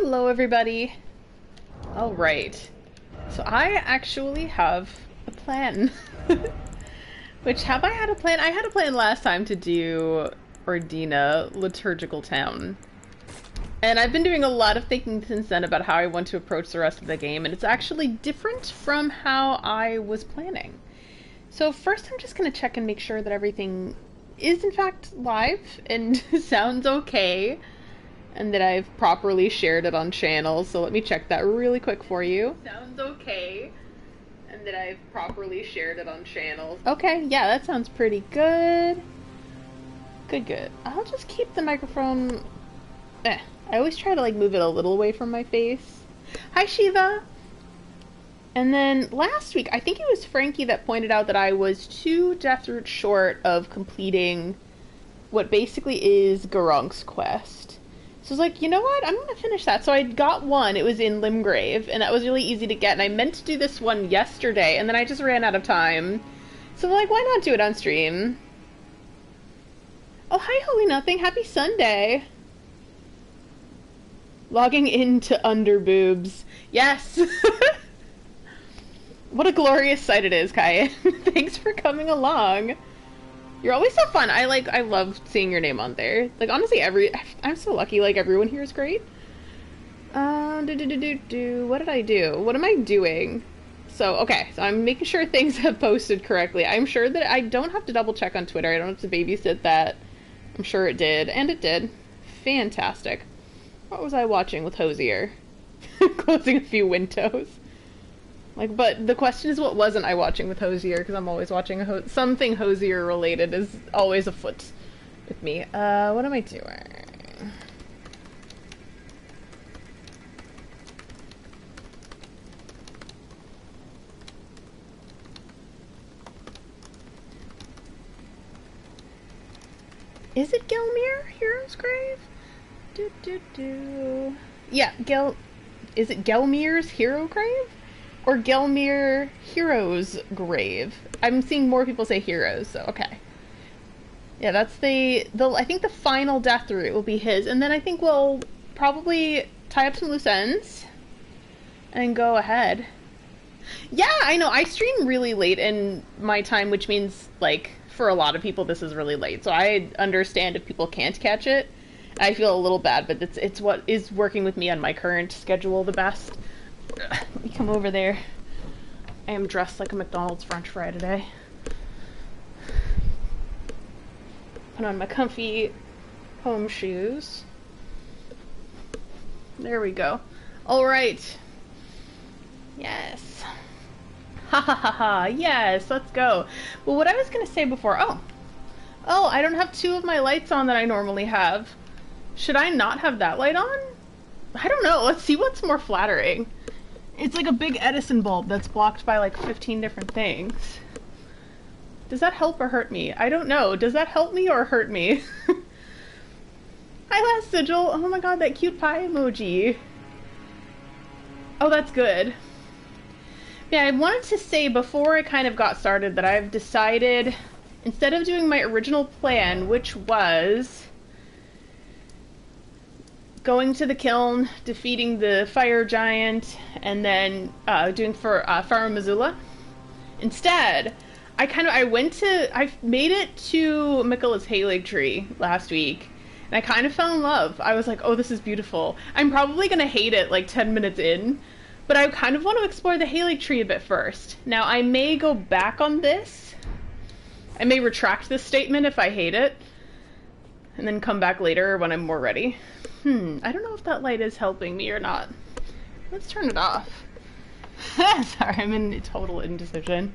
Hello, everybody. All right. So I actually have a plan. Which, have I had a plan? I had a plan last time to do Ordina, Liturgical Town. And I've been doing a lot of thinking since then about how I want to approach the rest of the game, and it's actually different from how I was planning. So first I'm just going to check and make sure that everything is in fact live and sounds okay, and that I've properly shared it on channels. So let me check that really quick for you. Sounds okay. And that I've properly shared it on channels. Okay, yeah, that sounds pretty good. Good. I'll just keep the microphone... I always try to like move it a little away from my face. Hi, Shiva! And then last week, I think it was Frankie that pointed out that I was 2 Deathroot short of completing what basically is Garunk's quest. So I was like, you know what? I'm going to finish that. So I got one. It was in Limgrave, and that was really easy to get. And I meant to do this one yesterday, and then I just ran out of time. So I'm like, why not do it on stream? Oh, hi, Holy Nothing. Happy Sunday. Logging into Underboobs. Yes! What a glorious sight it is, Kai. Thanks for coming along. You're always so fun. I love seeing your name on there. Like, honestly, I'm so lucky, like, everyone here is great. What did I do? What am I doing? So, okay, so I'm making sure things have posted correctly. I'm sure that I don't have to double check on Twitter. I don't have to babysit that. I'm sure it did, and it did. Fantastic. What was I watching with Hosier? Closing a few windows. Like, but the question is, what wasn't I watching with Hosier? Because I'm always watching something Hosier related is always afoot with me. What am I doing? Is it Gelmir, Hero's Grave? Yeah, is it Gelmir's Hero Grave? Or Gelmir Hero's Grave. I'm seeing more people say Heroes, so okay. Yeah, that's the I think the final Deathroot will be his, and then I think we'll probably tie up some loose ends and go ahead. Yeah, I know, I stream really late in my time, which means, like, for a lot of people this is really late, so I understand if people can't catch it. I feel a little bad, but it's what is working with me on my current schedule the best. Let me come over there. I am dressed like a McDonald's French fry today. Put on my comfy home shoes. There we go. Alright. Yes. Ha ha ha ha. Yes, let's go. Well, what I was going to say before... Oh, I don't have 2 of my lights on that I normally have. Should I not have that light on? I don't know. Let's see what's more flattering. It's like a big Edison bulb that's blocked by like 15 different things. Does that help or hurt me? I don't know. Does that help me or hurt me? Hi, Last Sigil. Oh my god, that cute pie emoji. Oh, that's good. Yeah, I wanted to say before I kind of got started that I've decided, instead of doing my original plan, which was going to the kiln, defeating the fire giant, and then doing for Farum Azula. Instead, I made it to Miquella's Halig Tree last week, and I kind of fell in love. I was like, oh, this is beautiful. I'm probably gonna hate it like 10 minutes in, but I kind of want to explore the Halig Tree a bit first. Now, I may go back on this. I may retract this statement if I hate it, and then come back later when I'm more ready. I don't know if that light is helping me or not. Let's turn it off. Sorry, I'm in total indecision.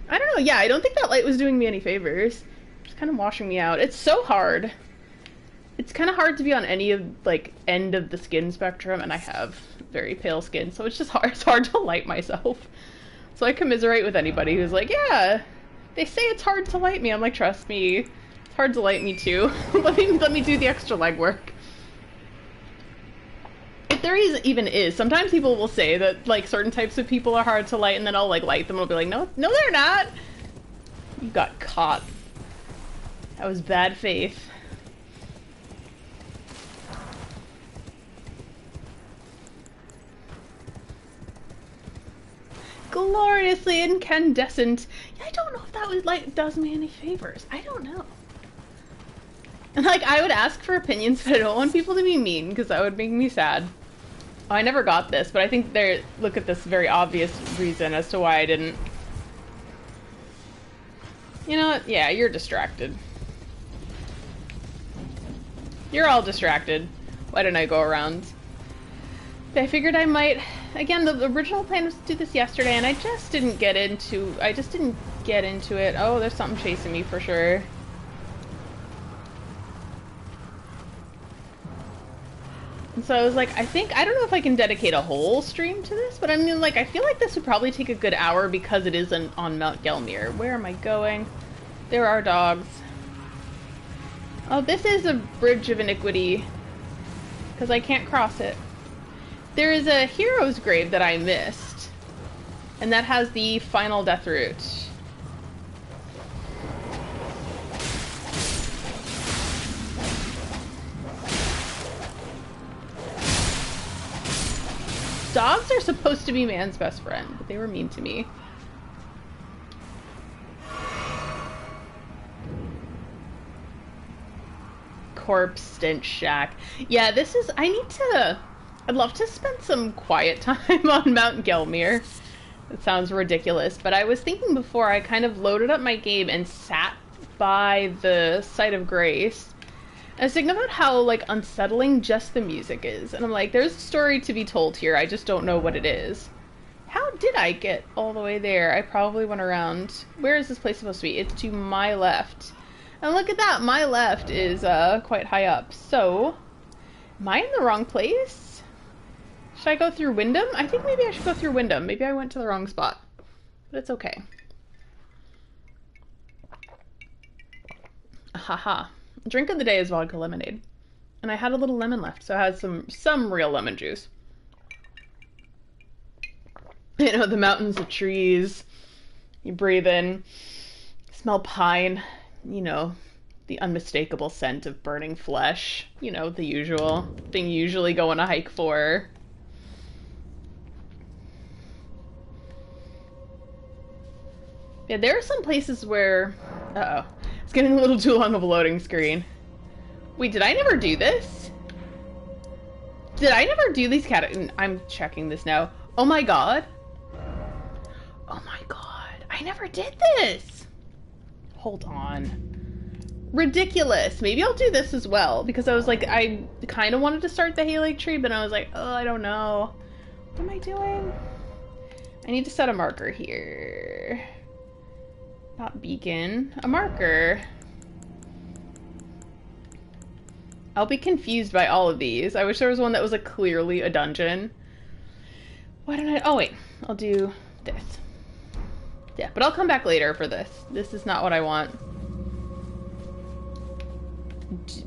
I don't know, yeah, I don't think that light was doing me any favors. Just kind of washing me out. It's so hard. It's kind of hard to be on any of, like, end of the skin spectrum, and I have very pale skin, so it's just hard. It's hard to light myself. So I commiserate with anybody who's like, yeah, they say it's hard to light me. I'm like, trust me, it's hard to light me too. let me do the extra legwork. If there even is, sometimes people will say that, like, certain types of people are hard to light, and then I'll, like, light them and I'll be like, no, they're not! You got caught. That was bad faith. gloriously incandescent. Yeah, I don't know if that was like does me any favors. I don't know. And like I would ask for opinions, but I don't want people to be mean because that would make me sad. Oh, I never got this, but I think there. Look at this very obvious reason as to why I didn't. You know what? Yeah, you're distracted. You're all distracted. Why didn't I go around? I figured I might. Again, the original plan was to do this yesterday, and I just didn't get into. It. Oh, there's something chasing me for sure. And so I was like, I don't know if I can dedicate a whole stream to this, but I mean, like, I feel like this would probably take a good hour because it is on Mount Gelmir. Where am I going? There are dogs. Oh, this is a bridge of iniquity. Because I can't cross it. There is a hero's grave that I missed. And that has the final Deathroot. Dogs are supposed to be man's best friend, but they were mean to me. Corpse stench shack. Yeah, this is. I'd love to spend some quiet time on Mount Gelmir. It sounds ridiculous, but I was thinking before I kind of loaded up my game and sat by the site of grace. I was thinking about how, like, unsettling just the music is. And I'm like, there's a story to be told here. I just don't know what it is. How did I get all the way there? I probably went around. Where is this place supposed to be? It's to my left. And look at that. My left is quite high up. So, am I in the wrong place? Should I go through Wyndham? I think maybe I should go through Wyndham. Maybe I went to the wrong spot. But it's okay. Haha. Drink of the day is vodka lemonade. And I had a little lemon left, so I had some real lemon juice. You know, the mountains of trees. You breathe in. Smell pine. You know, the unmistakable scent of burning flesh. You know, the usual thing you usually go on a hike for. Yeah, there are some places where... Uh-oh. It's getting a little too long of a loading screen. Wait, did I never do this? Did I never do these I'm checking this now. Oh my god. Oh my god. I never did this. Hold on. Ridiculous. Maybe I'll do this as well. Because I was like, I kind of wanted to start the Haylake tree, but I was like, oh, I don't know. What am I doing? I need to set a marker here. Not beacon. A marker. I'll be confused by all of these. I wish there was one that was clearly a dungeon. Why don't I... Oh, wait. I'll do this. Yeah, but I'll come back later for this. This is not what I want.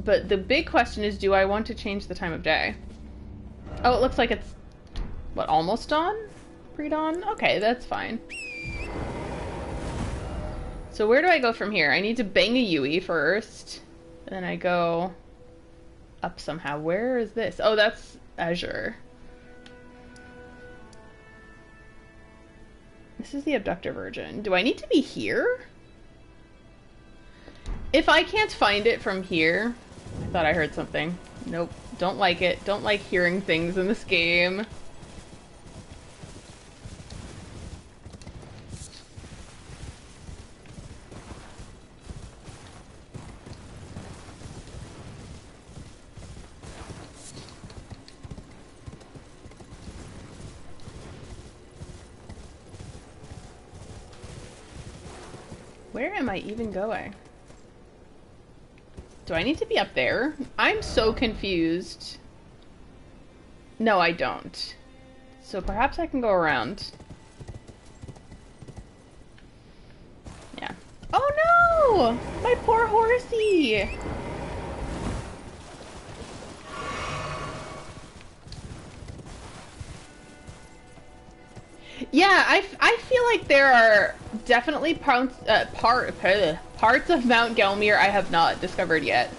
But the big question is, do I want to change the time of day? Oh, it looks like it's... What, almost dawn? Pre-dawn? Okay, that's fine. So where do I go from here? I need to bang a Yui first. And then I go up somehow. Where is this? Oh, that's Azure. This is the Abductor Virgin. Do I need to be here? If I can't find it from here... I thought I heard something. Nope. Don't like it. Don't like hearing things in this game. Where am I even going? Do I need to be up there? I'm so confused. No, I don't. So perhaps I can go around. Yeah. Oh no! My poor horsey! Yeah, I feel like there are definitely parts of Mount Gelmir I have not discovered yet.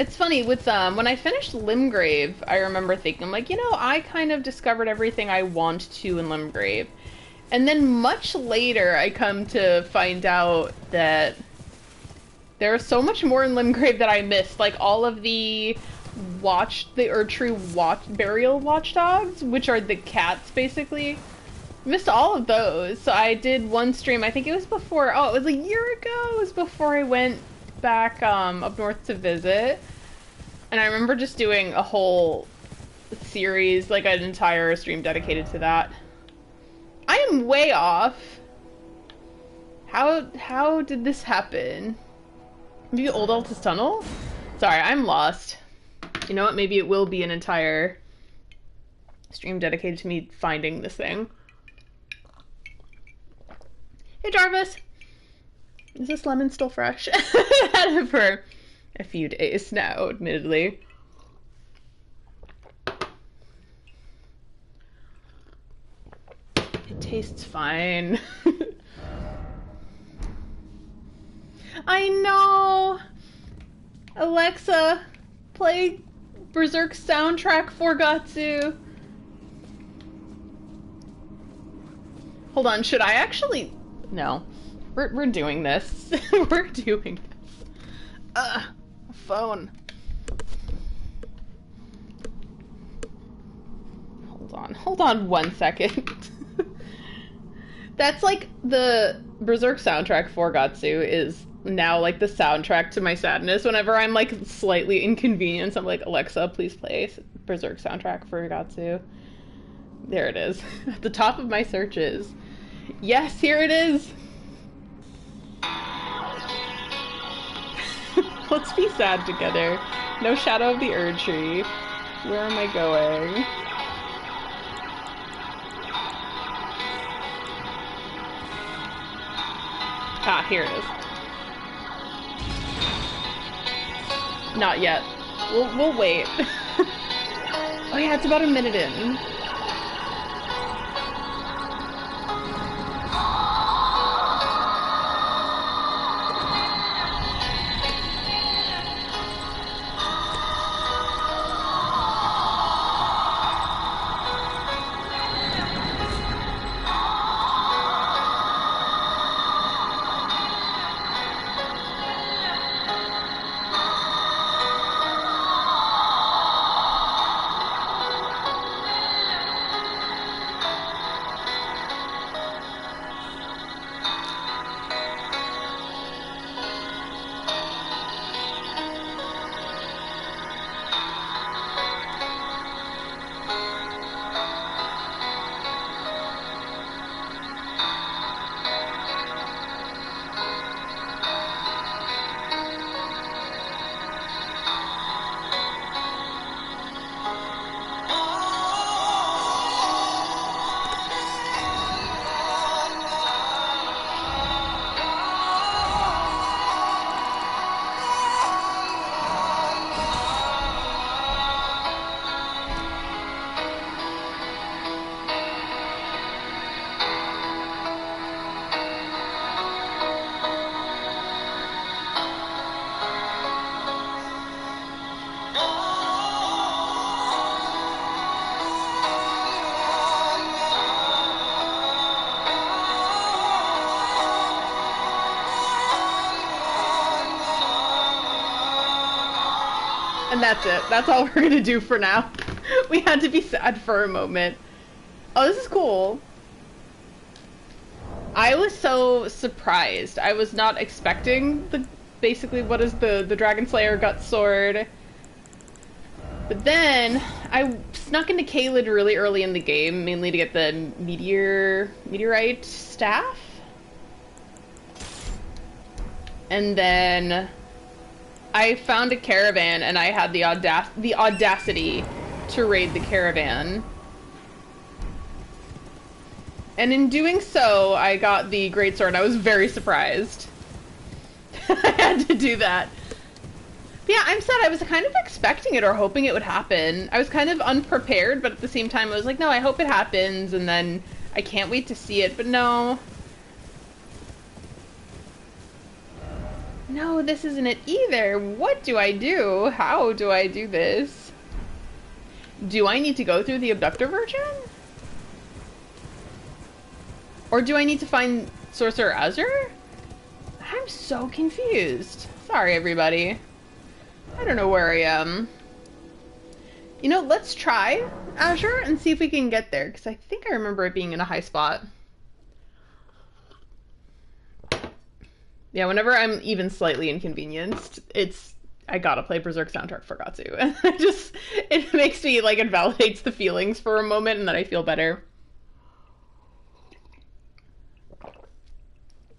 It's funny with when I finished Limgrave, I remember thinking, I'm like, you know, I kind of discovered everything I want to in Limgrave. And then much later, I come to find out that there was so much more in Limgrave that I missed, like all of the burial watchdogs, which are the cats, basically. Missed all of those. So I did one stream, I think it was before, oh, it was a year ago, it was before I went back up north to visit. And I remember just doing a whole series, like an entire stream dedicated to that. I am way off. How did this happen? Maybe Old Altus Tunnel? Sorry, I'm lost. You know what? Maybe it will be an entire stream dedicated to me finding this thing. Hey Jarvis! Is this lemon still fresh? I had it for a few days now, admittedly. It tastes fine. I know! Alexa, play Berserk soundtrack for Gatsu. Hold on, should I actually... No. We're doing this. We're doing this. Phone. Hold on 1 second. That's like the Berserk soundtrack for Gatsu is now like the soundtrack to my sadness. Whenever I'm like slightly inconvenienced, I'm like, Alexa, please play Berserk soundtrack for Gatsu. There it is. At the top of my searches. Yes, here it is. Let's be sad together. No Shadow of the Erd Tree. Where am I going? Ah, here it is. Not yet. We'll wait. Oh yeah, it's about a minute in. And that's it. That's all we're gonna do for now. We had to be sad for a moment. Oh, this is cool. I was so surprised. I was not expecting basically what is the Dragon Slayer Gut Sword. But then I snuck into Caelid really early in the game, mainly to get the meteorite staff. And then I found a caravan, and I had the audacity to raid the caravan. And in doing so, I got the greatsword. I was very surprised. I had to do that. But yeah, I'm sad. I was kind of expecting it or hoping it would happen. I was kind of unprepared, but at the same time, I was like, no, I hope it happens, and then I can't wait to see it, but no. No, this isn't it either. What do I do? How do I do this? Do I need to go through the abductor version? Or do I need to find Sorcerer Azure? I'm so confused. Sorry, everybody. I don't know where I am. You know, let's try Azure and see if we can get there, because I think I remember it being in a high spot. Yeah, whenever I'm even slightly inconvenienced, I gotta play Berserk soundtrack, forgot to. And it makes me, like, it validates the feelings for a moment, and then I feel better.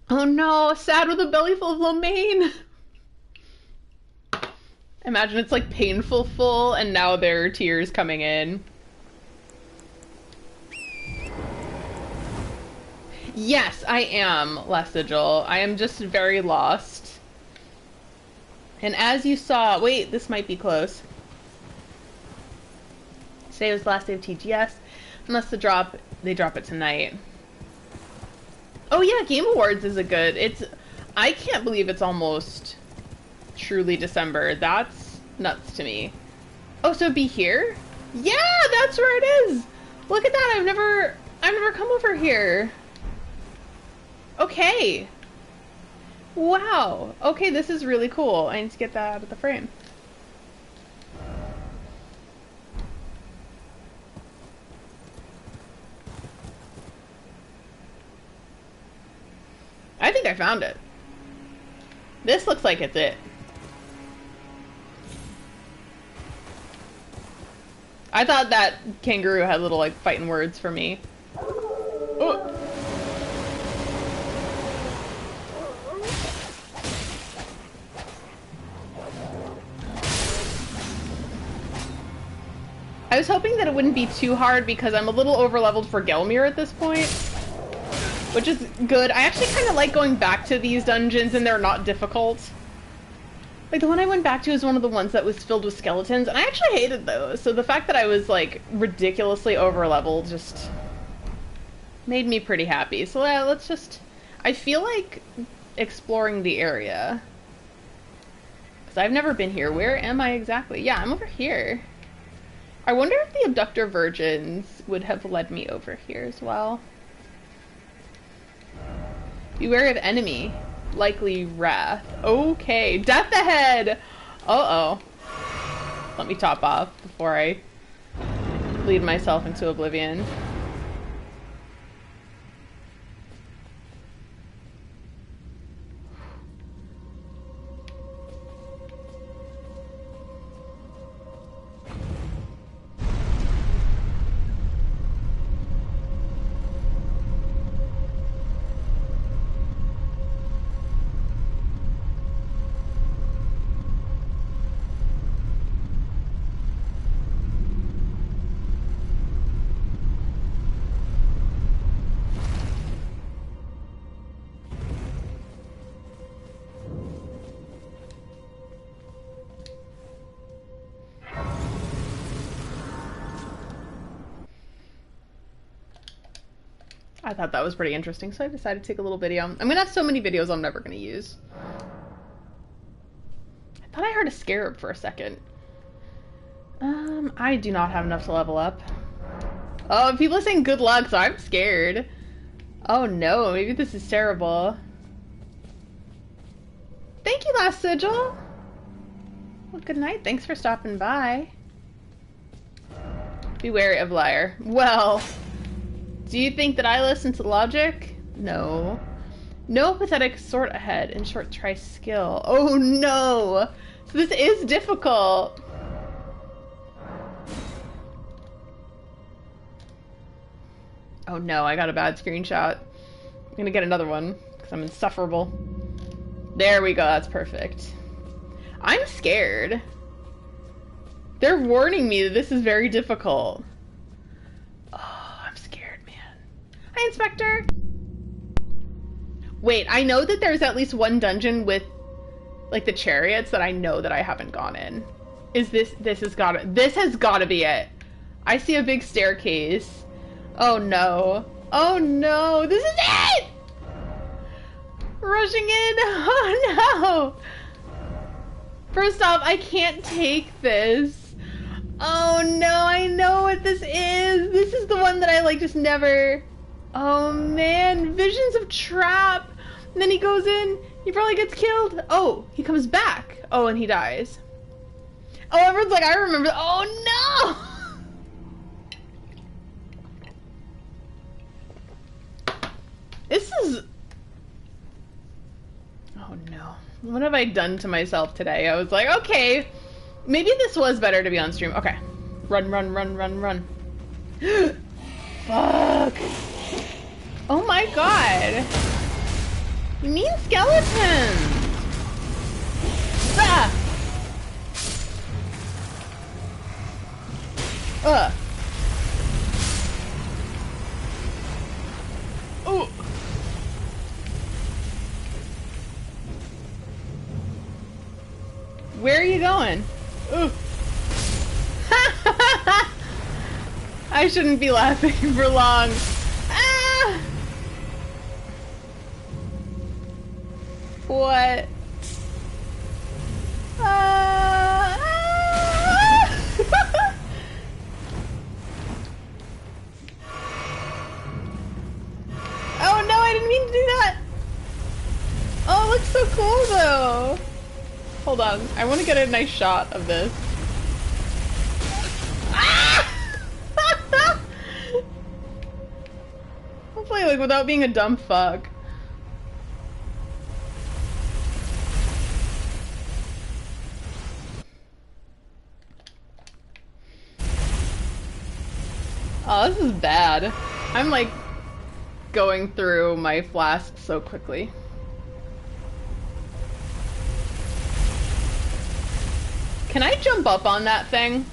Oh no, sad with a belly full of lo mein. Imagine it's like painful full, and now there are tears coming in. Yes, I am, Last Sigil. I am just very lost. And as you saw, wait, this might be close. Today was the last day of TGS, unless they drop it tonight. Oh yeah, Game Awards is a good, I can't believe it's almost truly December. That's nuts to me. Oh, so it'd be here? Yeah, that's where it is! Look at that, I've never come over here. Okay. Wow. Okay, this is really cool. I need to get that out of the frame. I think I found it. This looks like it's it. I thought that kangaroo had little, like, fighting words for me. Oh. I was hoping that it wouldn't be too hard because I'm a little overleveled for Gelmir at this point. Which is good. I actually kind of like going back to these dungeons and they're not difficult. Like, the one I went back to is one of the ones that was filled with skeletons, and I actually hated those. So the fact that I was, like, ridiculously overleveled just made me pretty happy. So yeah, let's just... I feel like exploring the area. Because I've never been here. Where am I exactly? Yeah, I'm over here. I wonder if the abductor virgins would have led me over here as well. Beware of enemy. Likely wrath. Okay. Death ahead! Uh-oh. Let me top off before I lead myself into oblivion. I thought that was pretty interesting, so I decided to take a little video. I'm gonna have so many videos I'm never gonna use. I thought I heard a scarab for a second. I do not have enough to level up. Oh, people are saying good luck, so I'm scared. Oh no, maybe this is terrible. Thank you, Last Sigil! Well, good night, thanks for stopping by. Be wary of liar. Well... Do you think that I listen to logic? No. No pathetic sort ahead and short try skill. Oh no! So this is difficult. Oh no, I got a bad screenshot. I'm gonna get another one because I'm insufferable. There we go, that's perfect. I'm scared. They're warning me that this is very difficult. Hi, Inspector! Wait, I know that there's at least one dungeon with, like, the chariots that I know that I haven't gone in. Is this has gotta be it. I see a big staircase. Oh no. Oh no, this is it! Rushing in! Oh no! First off, I can't take this. Oh no, I know what this is! This is the one that I like just never... Oh man, visions of trap! And then he goes in, he probably gets killed. Oh, he comes back. Oh, and he dies. Oh, everyone's like, I remember. Oh no! This is... Oh no. What have I done to myself today? I was like, okay, maybe this was better to be on stream. Okay. Run, run, run, run, run. Fuck. Oh my god. You mean skeletons. Ah. Oh. Where are you going? Ooh. I shouldn't be laughing for long. Ah! What? Oh no, I didn't mean to do that. Oh, it looks so cool though. Hold on, I want to get a nice shot of this. Ah! Hopefully, like, without being a dumb fuck. Oh, this is bad. I'm, like, going through my flasks so quickly. Can I jump up on that thing?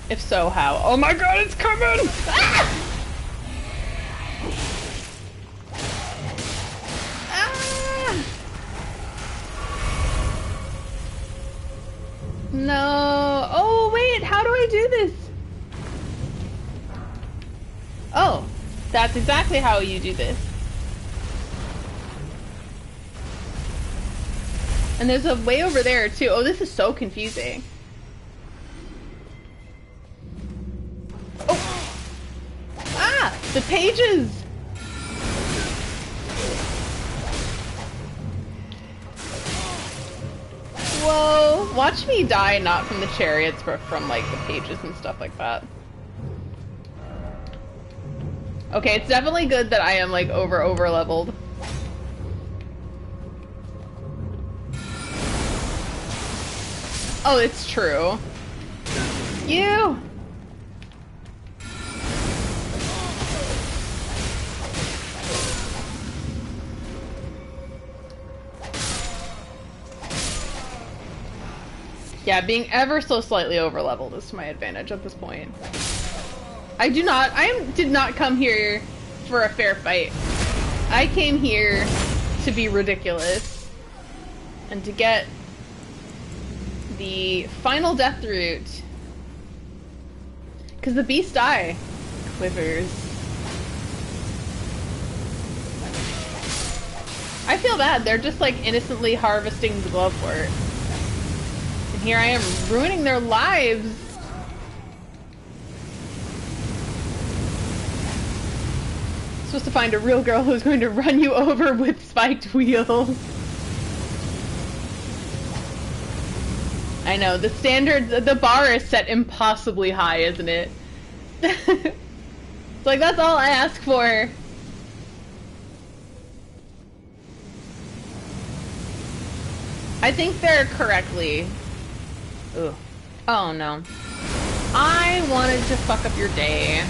If so, how? Oh my god, it's coming! Ah! Ah! No. Oh, wait, how do I do this? Oh, that's exactly how you do this. And there's a way over there, too. Oh, this is so confusing. Oh! Ah! The pages! Whoa! Watch me die, not from the chariots, but from, like, the pages and stuff like that. Okay, it's definitely good that I am, like, over-leveled. Oh, it's true. You! Yeah, being ever so slightly over-leveled is to my advantage at this point. I did not come here for a fair fight. I came here to be ridiculous. And to get the final Deathroot. Because the beast eye quivers. I feel bad. They're just like innocently harvesting the glovewort. And here I am ruining their lives. Supposed to find a real girl who's going to run you over with spiked wheels. I know, the standard, the bar is set impossibly high, isn't it? It's like, that's all I ask for. I think they're correctly... Ugh. Oh no. I wanted to fuck up your day.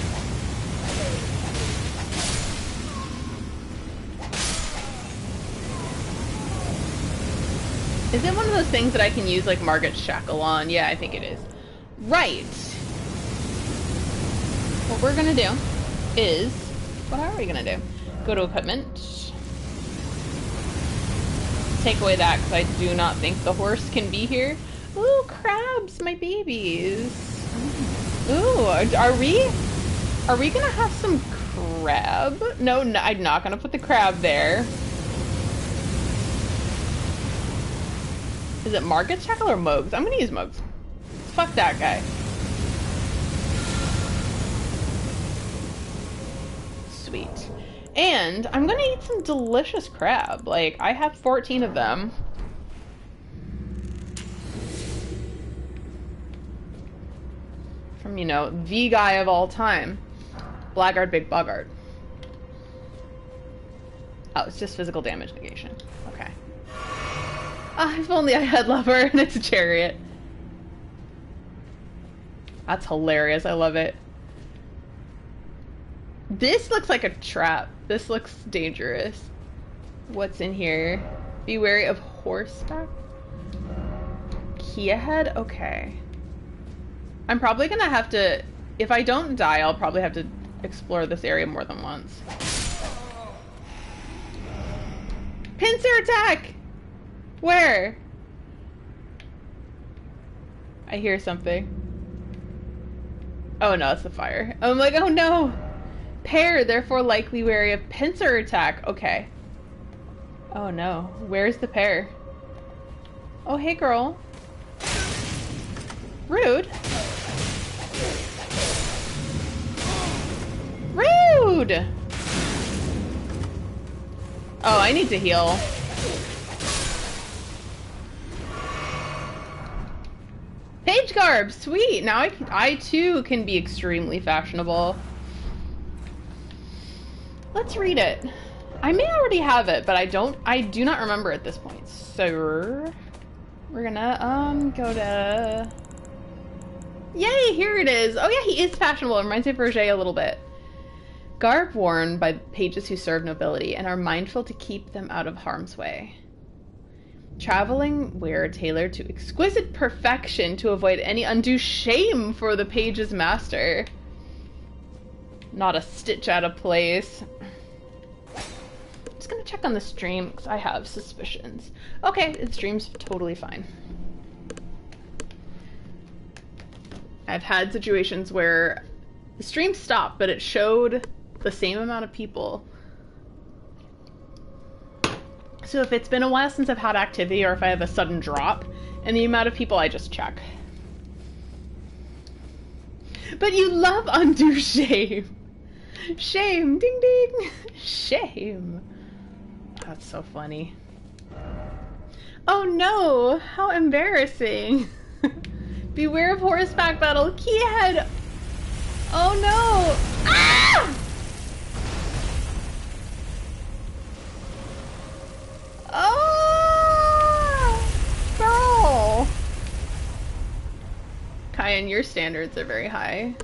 Is it one of those things that I can use like Margaret's shackle on? Yeah, I think it is. Right. What we're gonna do is... What are we gonna do? Go to equipment. Take away that because I do not think the horse can be here. Ooh, crabs, my babies. Ooh, are we gonna have some crab? No, I'm not gonna put the crab there. Is it Margot's tackle or Moog's? I'm gonna use Moog's. Fuck that guy. Sweet. And I'm gonna eat some delicious crab. Like, I have 14 of them. From, you know, the guy of all time. Blackguard Big Boggart. Oh, it's just physical damage negation. Okay. Ah, if only I had Lover and it's a chariot. That's hilarious. I love it. This looks like a trap. This looks dangerous. What's in here? Be wary of horseback? Key ahead? Okay. I'm probably gonna have to... If I don't die, I'll probably have to explore this area more than once. Pincer attack! Where? I hear something. Oh no, it's the fire. I'm like, oh no! Pair, therefore likely wary of pincer attack. Okay. Oh no. Where's the pair? Oh, hey girl. Rude. Rude! Oh, I need to heal. Page garb! Sweet! Now I too can be extremely fashionable. Let's read it. I may already have it, but I do not remember at this point. So we're gonna go to... Yay, here it is. Oh yeah, he is fashionable. It reminds me of Roger a little bit. Garb worn by pages who serve nobility and are mindful to keep them out of harm's way. Traveling wear tailored to exquisite perfection to avoid any undue shame for the page's master. Not a stitch out of place. I'm just gonna check on the stream because I have suspicions. Okay, the stream's totally fine. I've had situations where the stream stopped, but it showed the same amount of people. So if it's been a while since I've had activity or if I have a sudden drop in the amount of people, I just check. But you love undue shame. Shame, ding ding. Shame. That's so funny. Oh no, how embarrassing. Beware of horseback battle. Key ahead. Oh no. Ah! Oh, girl. Kyan, your standards are very high.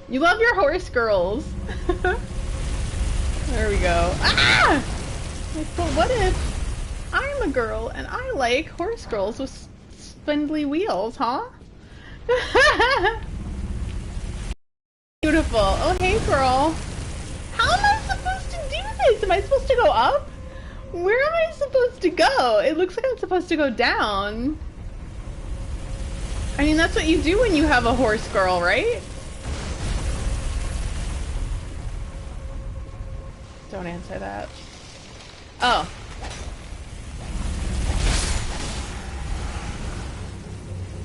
You love your horse girls. There we go. Ah! Like, but what if I'm a girl and I like horse girls with spindly wheels, huh? Beautiful. Oh, hey, girl. How am I supposed to do this? Am I supposed to go up? Where am I supposed to go? It looks like I'm supposed to go down. I mean, that's what you do when you have a horse girl, right? Don't answer that. Oh.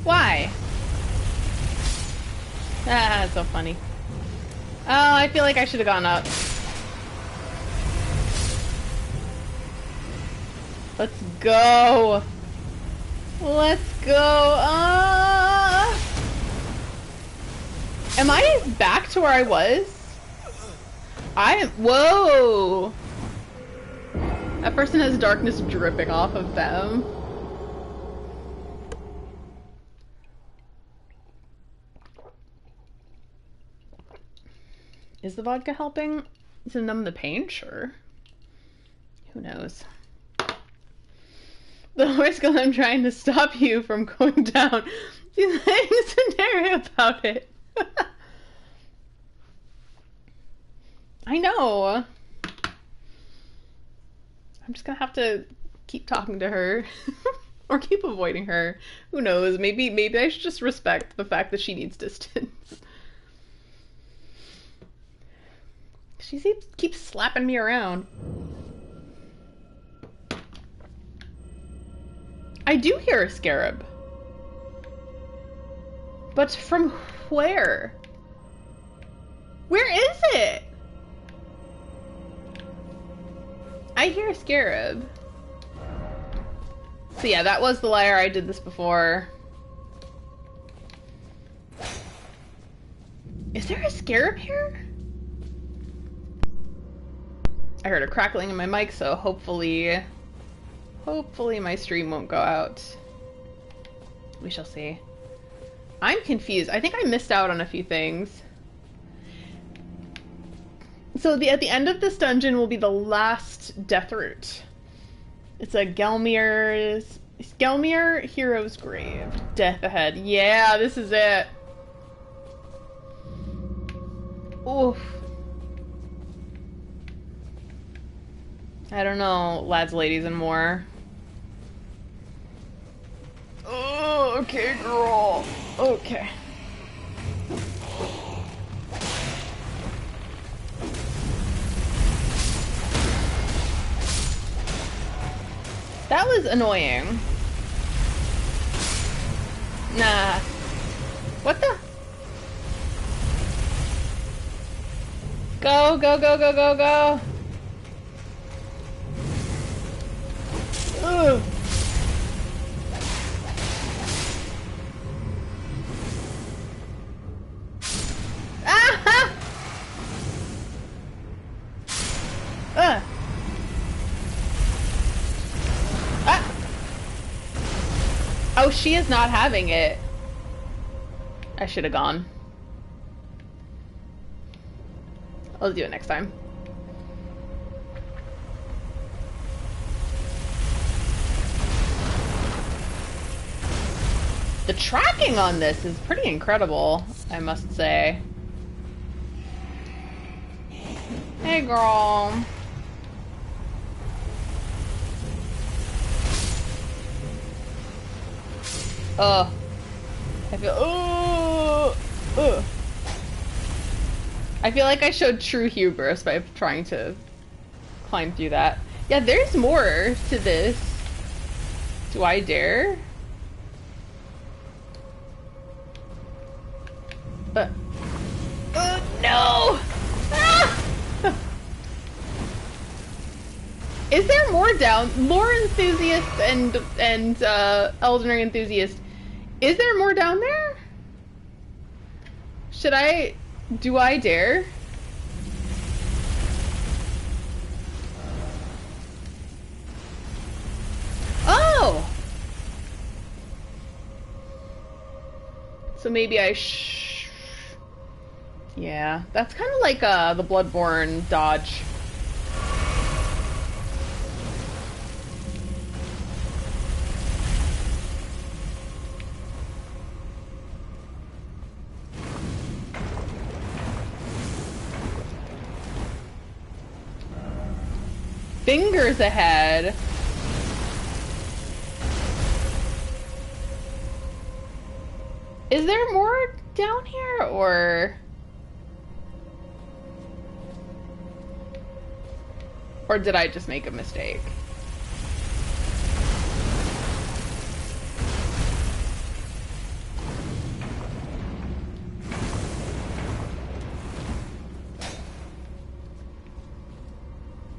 Why? Ah, that's so funny. Oh, I feel like I should have gone up. Let's go. Let's go. Am I back to where I was? Whoa. That person has darkness dripping off of them. Is the vodka helping to numb the pain? Sure. Who knows? The horse girl, I'm trying to stop you from going down. She's letting Scenario about it. I know. I'm just gonna have to keep talking to her. Or keep avoiding her. Who knows? Maybe I should just respect the fact that she needs distance. She keeps slapping me around. I do hear a scarab. But from where? Where is it? I hear a scarab. So yeah, that was the liar. I did this before. Is there a scarab here? I heard a crackling in my mic, so hopefully my stream won't go out. We shall see. I'm confused. I think I missed out on a few things. So at the end of this dungeon will be the last Deathroot. It's a Gelmir Hero's Grave. Death ahead. Yeah, this is it. Oof. I don't know, lads, ladies, and more. Oh, okay, girl. Okay. That was annoying. Nah. What the? Go, go, go, go, go, go. Ugh. Ah! Ah! Oh, she is not having it. I should have gone. I'll do it next time. The tracking on this is pretty incredible, I must say. Hey, girl. Ugh. I feel. I feel like I showed true hubris by trying to climb through that. Yeah, there's more to this. Do I dare? No! Ah! Is there more down? Lore enthusiast and Elden Ring enthusiast. Is there more down there? Should I? Do I dare? Oh! So maybe I yeah, that's kind of like the Bloodborne dodge. Fingers ahead. Is there more down here, or did I just make a mistake?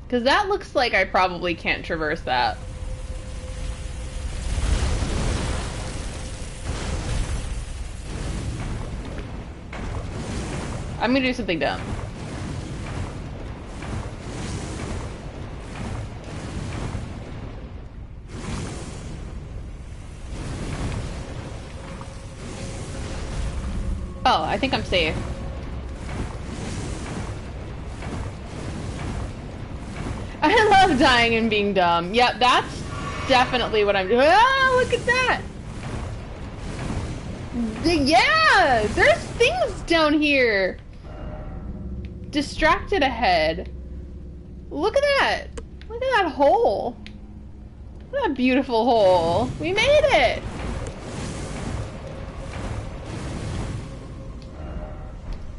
Because that looks like I probably can't traverse that. I'm gonna do something dumb. Oh, I think I'm safe. I love dying and being dumb. Yeah, that's definitely what I'm doing. Ah, look at that! Yeah! There's things down here! Distracted ahead. Look at that! Look at that hole! Look at that beautiful hole! We made it!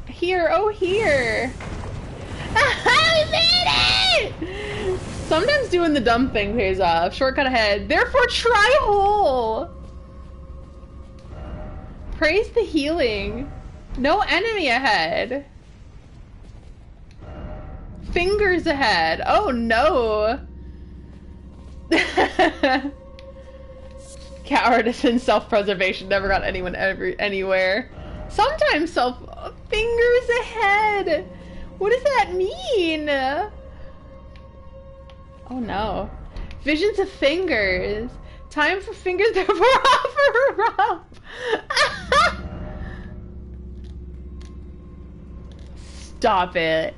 Here, oh here! We made it! Sometimes doing the dumb thing pays off. Shortcut ahead. Therefore, try hole. Praise the healing. No enemy ahead. Fingers ahead. Oh no. Cowardice and self-preservation never got anyone anywhere. Sometimes fingers ahead. What does that mean? Oh no. Visions of fingers. Time for fingers, therefore offer up. Stop it.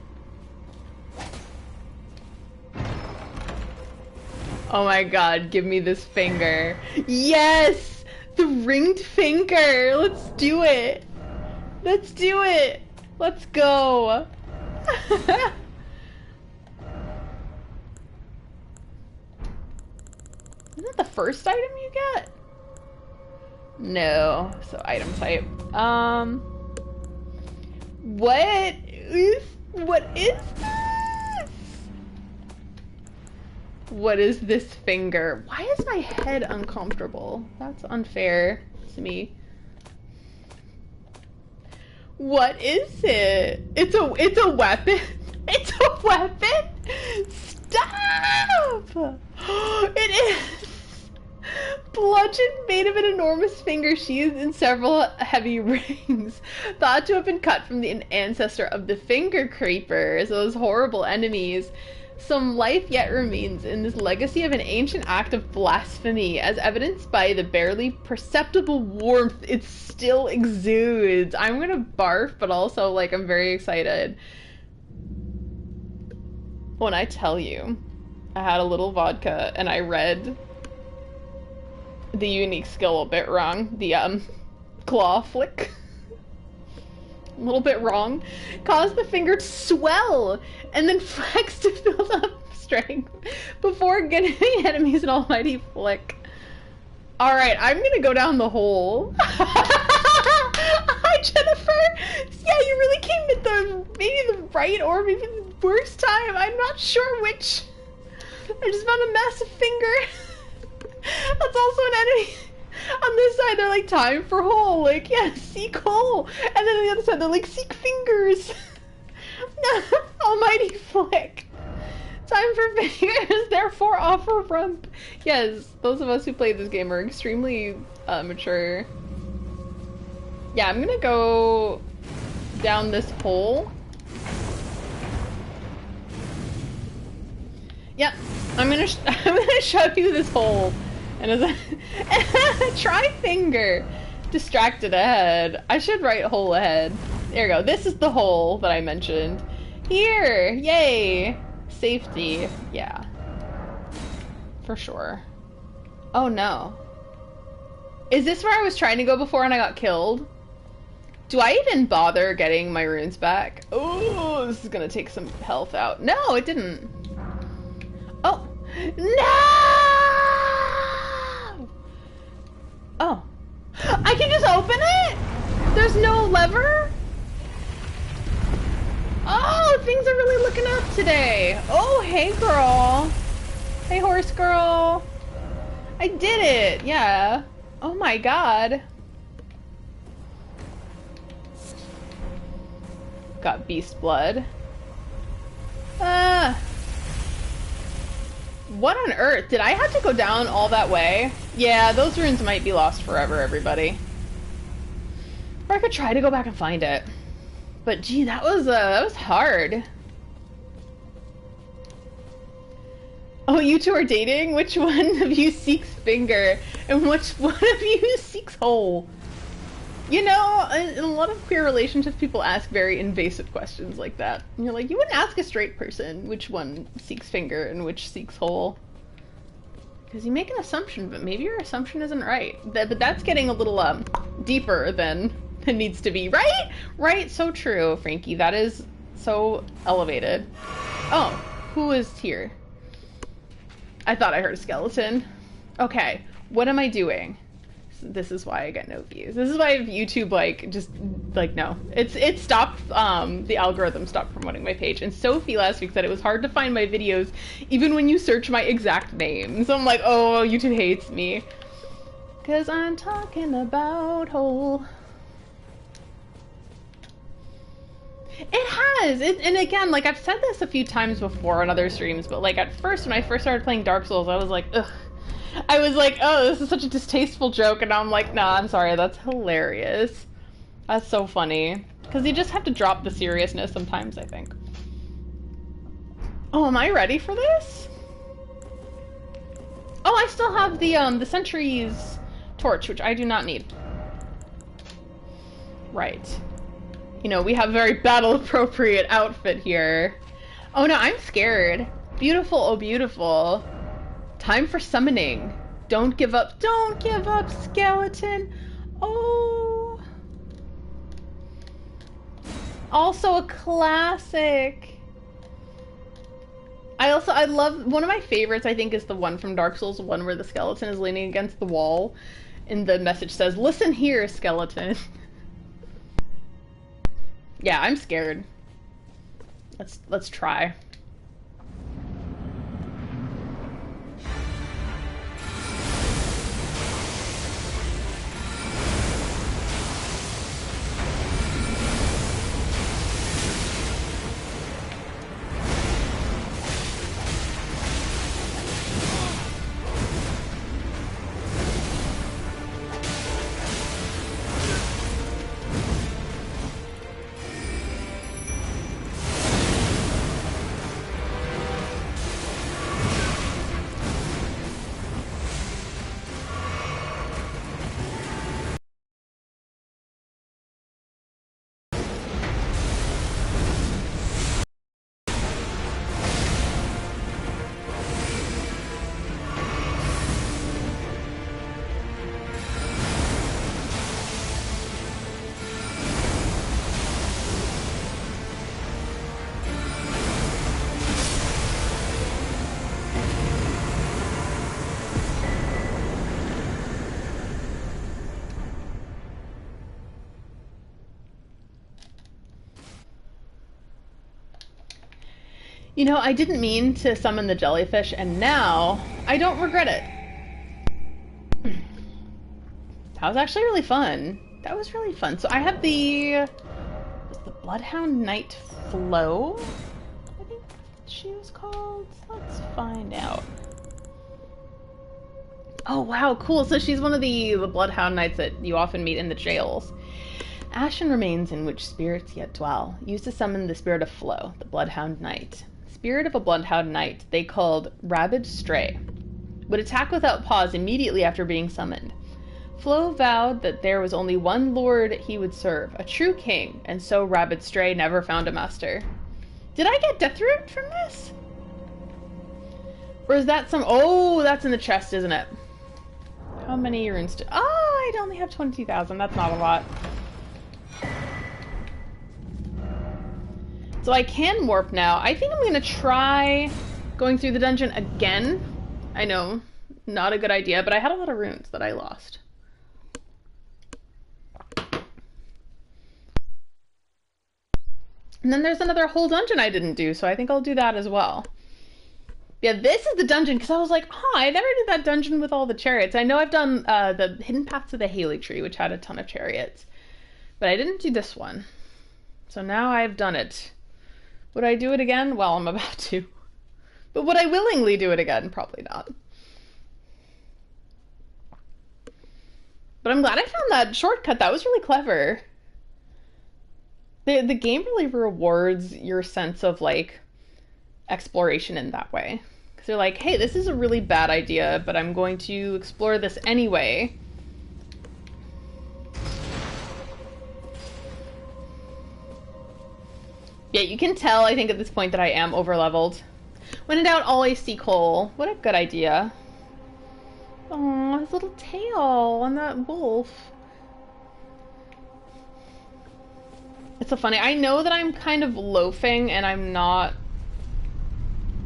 Oh my god, give me this finger. Yes! The ringed finger! Let's do it! Let's do it! Let's go! Isn't that the first item you get? No. So item type. What is this? What is this finger? Why is my head uncomfortable? That's unfair to me. What is it? It's a weapon. It's a weapon? Stop! It is bludgeon made of an enormous finger sheathed in several heavy rings, thought to have been cut from the ancestor of the finger creepers, those horrible enemies. Some life yet remains in this legacy of an ancient act of blasphemy, as evidenced by the barely perceptible warmth it still exudes. I'm gonna barf, but also, like, I'm very excited. When I tell you, I had a little vodka and I read the unique skill a bit wrong. The, claw flick. A little bit wrong. Caused the finger to swell and then flex to build up strength before getting enemies an almighty flick. Alright, I'm gonna go down the hole. Hi, Jennifer! Yeah, you really came at maybe the right or maybe the worst time. I'm not sure which. I just found a massive finger. That's also an enemy. On this side, they're like, time for hole. Like, yeah, seek hole. And then on the other side, they're like, seek fingers. Almighty flick. Time for fingers, therefore offer rump. Yes, those of us who played this game are extremely mature. Yeah, I'm gonna go down this hole. Yep, I'm gonna show you this hole. And as I try finger, distracted ahead. I should write hole ahead. There we go. This is the hole that I mentioned. Here, yay, safety. Yeah, for sure. Oh no, is this where I was trying to go before and I got killed? Do I even bother getting my runes back? Oh, this is gonna take some health out. No, it didn't. Oh no! Oh, I can just open it? There's no lever? Oh, things are really looking up today. Oh, hey girl. Hey horse girl. I did it, yeah. Oh my god. Got beast blood. What on earth? Did I have to go down all that way? Yeah, those runes might be lost forever, everybody. Or I could try to go back and find it. But gee, that was hard. Oh, you two are dating? Which one of you seeks finger? And which one of you seeks hole? You know, in a lot of queer relationships, people ask very invasive questions like that. And you're like, you wouldn't ask a straight person which one seeks finger and which seeks hole. Because you make an assumption, but maybe your assumption isn't right. But that's getting a little deeper than it needs to be, right? Right, so true, Frankie. That is so elevated. Oh, who is here? I thought I heard a skeleton. Okay, what am I doing? This is why I get no views. This is why YouTube, like, just like, no. It stopped, the algorithm stopped promoting my page. And Sophie last week said it was hard to find my videos even when you search my exact name. So I'm like, oh, YouTube hates me. Cause I'm talking about whole. It has! And again, like, I've said this a few times before on other streams, but, like, at first, when I first started playing Dark Souls, I was like, ugh. I was like, oh, this is such a distasteful joke, and now I'm like, nah, I'm sorry, that's hilarious. That's so funny. Because you just have to drop the seriousness sometimes, I think. Oh, am I ready for this? Oh, I still have the Sentry's torch, which I do not need. Right. You know, we have a very battle-appropriate outfit here. Oh no, I'm scared. Beautiful, oh beautiful. Time for summoning. Don't give up. Don't give up, skeleton. Oh. Also a classic. I love, one of my favorites I think is the one from Dark Souls 1 where the skeleton is leaning against the wall and the message says, "Listen here, skeleton." Yeah, I'm scared. Let's try. You know, I didn't mean to summon the jellyfish, and now I don't regret it. That was actually really fun. That was really fun. So I have the Bloodhound Knight Flow, I think she was called. Let's find out. Oh wow, cool. So she's one of the Bloodhound Knights that you often meet in the jails. Ashen remains in which spirits yet dwell. Used to summon the spirit of Flow, the Bloodhound Knight. Spirit of a Bloodhound Knight they called Rabid Stray would attack without pause immediately after being summoned. Flo vowed that there was only one lord he would serve, a true king, and so Rabid Stray never found a master. Did I get Deathroot from this? Or is that some... Oh, that's in the chest, isn't it? How many runes do... Oh, I only have 22,000. That's not a lot. So I can warp now. I think I'm going to try going through the dungeon again. I know, not a good idea, but I had a lot of runes that I lost. And then there's another whole dungeon I didn't do, so I think I'll do that as well. Yeah, this is the dungeon, because I was like, oh, I never did that dungeon with all the chariots. I know I've done the Hidden Paths of the Haley Tree, which had a ton of chariots, but I didn't do this one. So now I've done it. Would I do it again? Well, I'm about to. But would I willingly do it again? Probably not. But I'm glad I found that shortcut. That was really clever. The game really rewards your sense of, like, exploration in that way. Because they're like, hey, this is a really bad idea, but I'm going to explore this anyway. Yeah, you can tell, I think, at this point that I am over-leveled. When in doubt, always seek whole. What a good idea. Aw, his little tail on that wolf. It's so funny. I know that I'm kind of loafing and I'm not...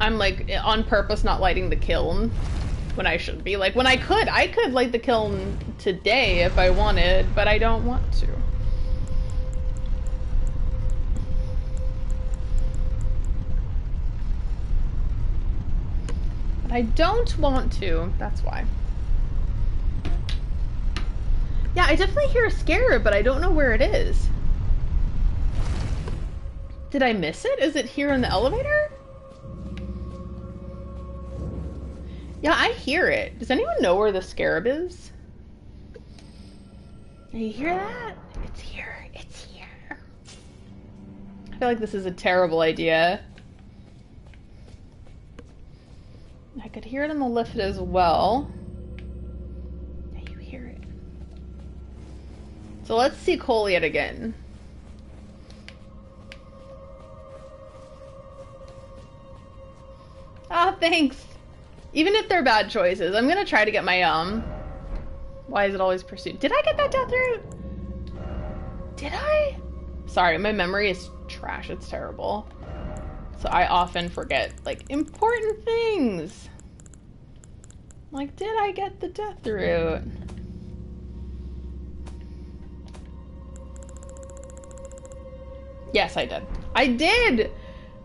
I'm, like, on purpose not lighting the kiln when I should be. Like, when I could light the kiln today if I wanted, but I don't want to. But I don't want to. That's why. Yeah, I definitely hear a scarab, but I don't know where it is. Did I miss it? Is it here in the elevator? Yeah, I hear it. Does anyone know where the scarab is? You hear that? It's here. It's here. I feel like this is a terrible idea. I could hear it in the lift as well. Yeah, you hear it. So let's see Cole yet again. Ah, thanks. Even if they're bad choices, I'm gonna try to get my, why is it always pursued? Did I get that Deathroot? Did I? Sorry, my memory is trash. It's terrible. So I often forget, like, important things. Like, did I get the Deathroot? Yes, I did. I did!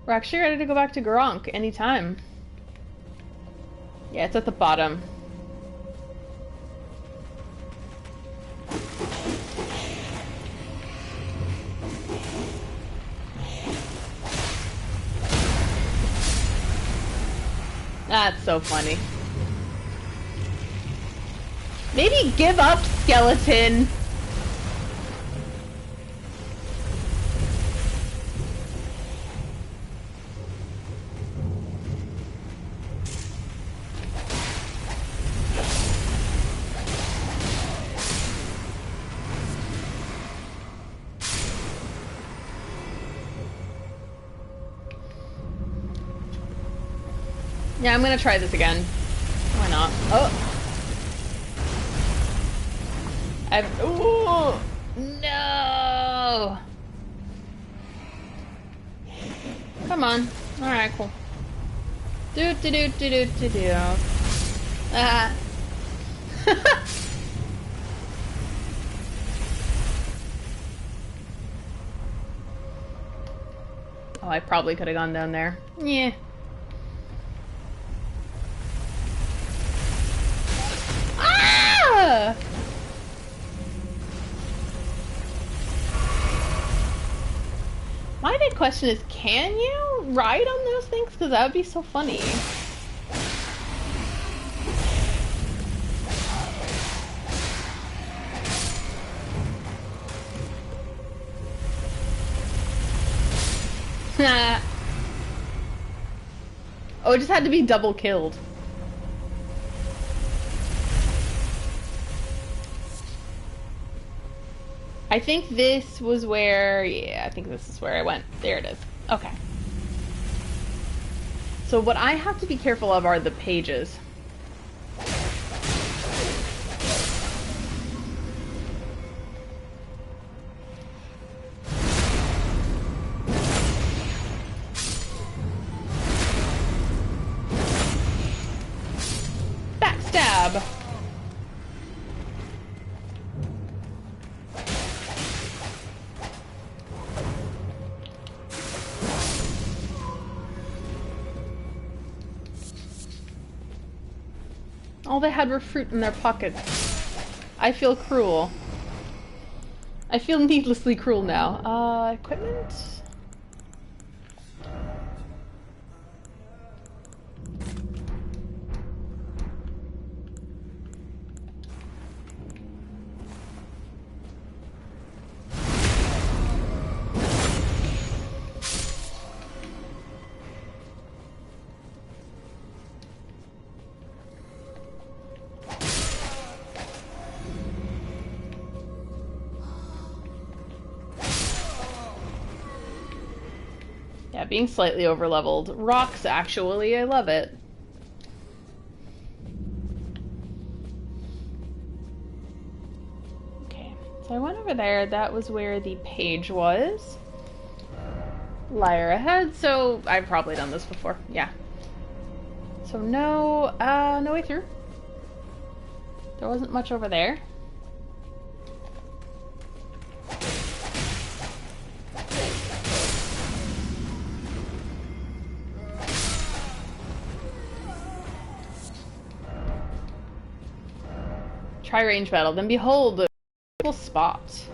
We're actually ready to go back to Gronk anytime. Yeah, it's at the bottom. That's so funny. Maybe give up, skeleton. Yeah, I'm gonna try this again. Why not? Oh! Ooh! No! Come on. Alright, cool. Do do do do do do do. Ah. Oh, I probably could have gone down there. Yeah. Ah! My big question is, can you ride on those things? Because that would be so funny. Oh, it just had to be double killed. I think this was where... Yeah, I think this is where I went. There it is. Okay. So what I have to be careful of are the pages. Backstab! All they had were fruit in their pockets. I feel cruel. I feel needlessly cruel now. Equipment? Yeah, being slightly overleveled rocks, actually. I love it. Okay, so I went over there. That was where the page was. Liar ahead, so I've probably done this before. Yeah. So no way through. There wasn't much over there. Try range battle. Then behold, a visible spot.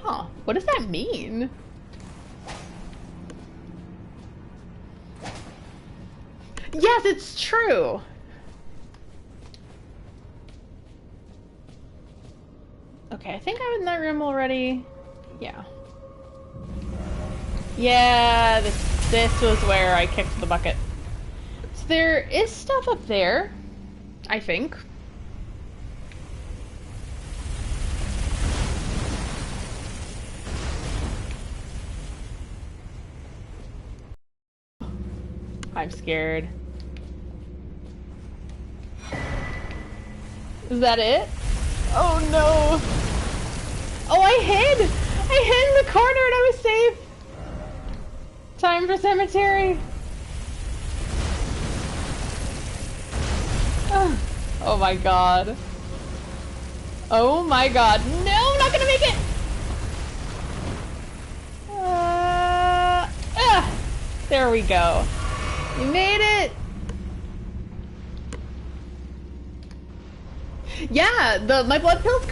Huh. What does that mean? Yes, it's true! Okay, I think I was in that room already. Yeah. Yeah, this was where I kicked the bucket. So there is stuff up there, I think. I'm scared. Is that it? Oh no! Oh, I hid! I hid in the corner and I was safe! Time for cemetery! Oh my god. Oh my god. No, I'm not gonna make it! There we go. You made it! Yeah, my blood pills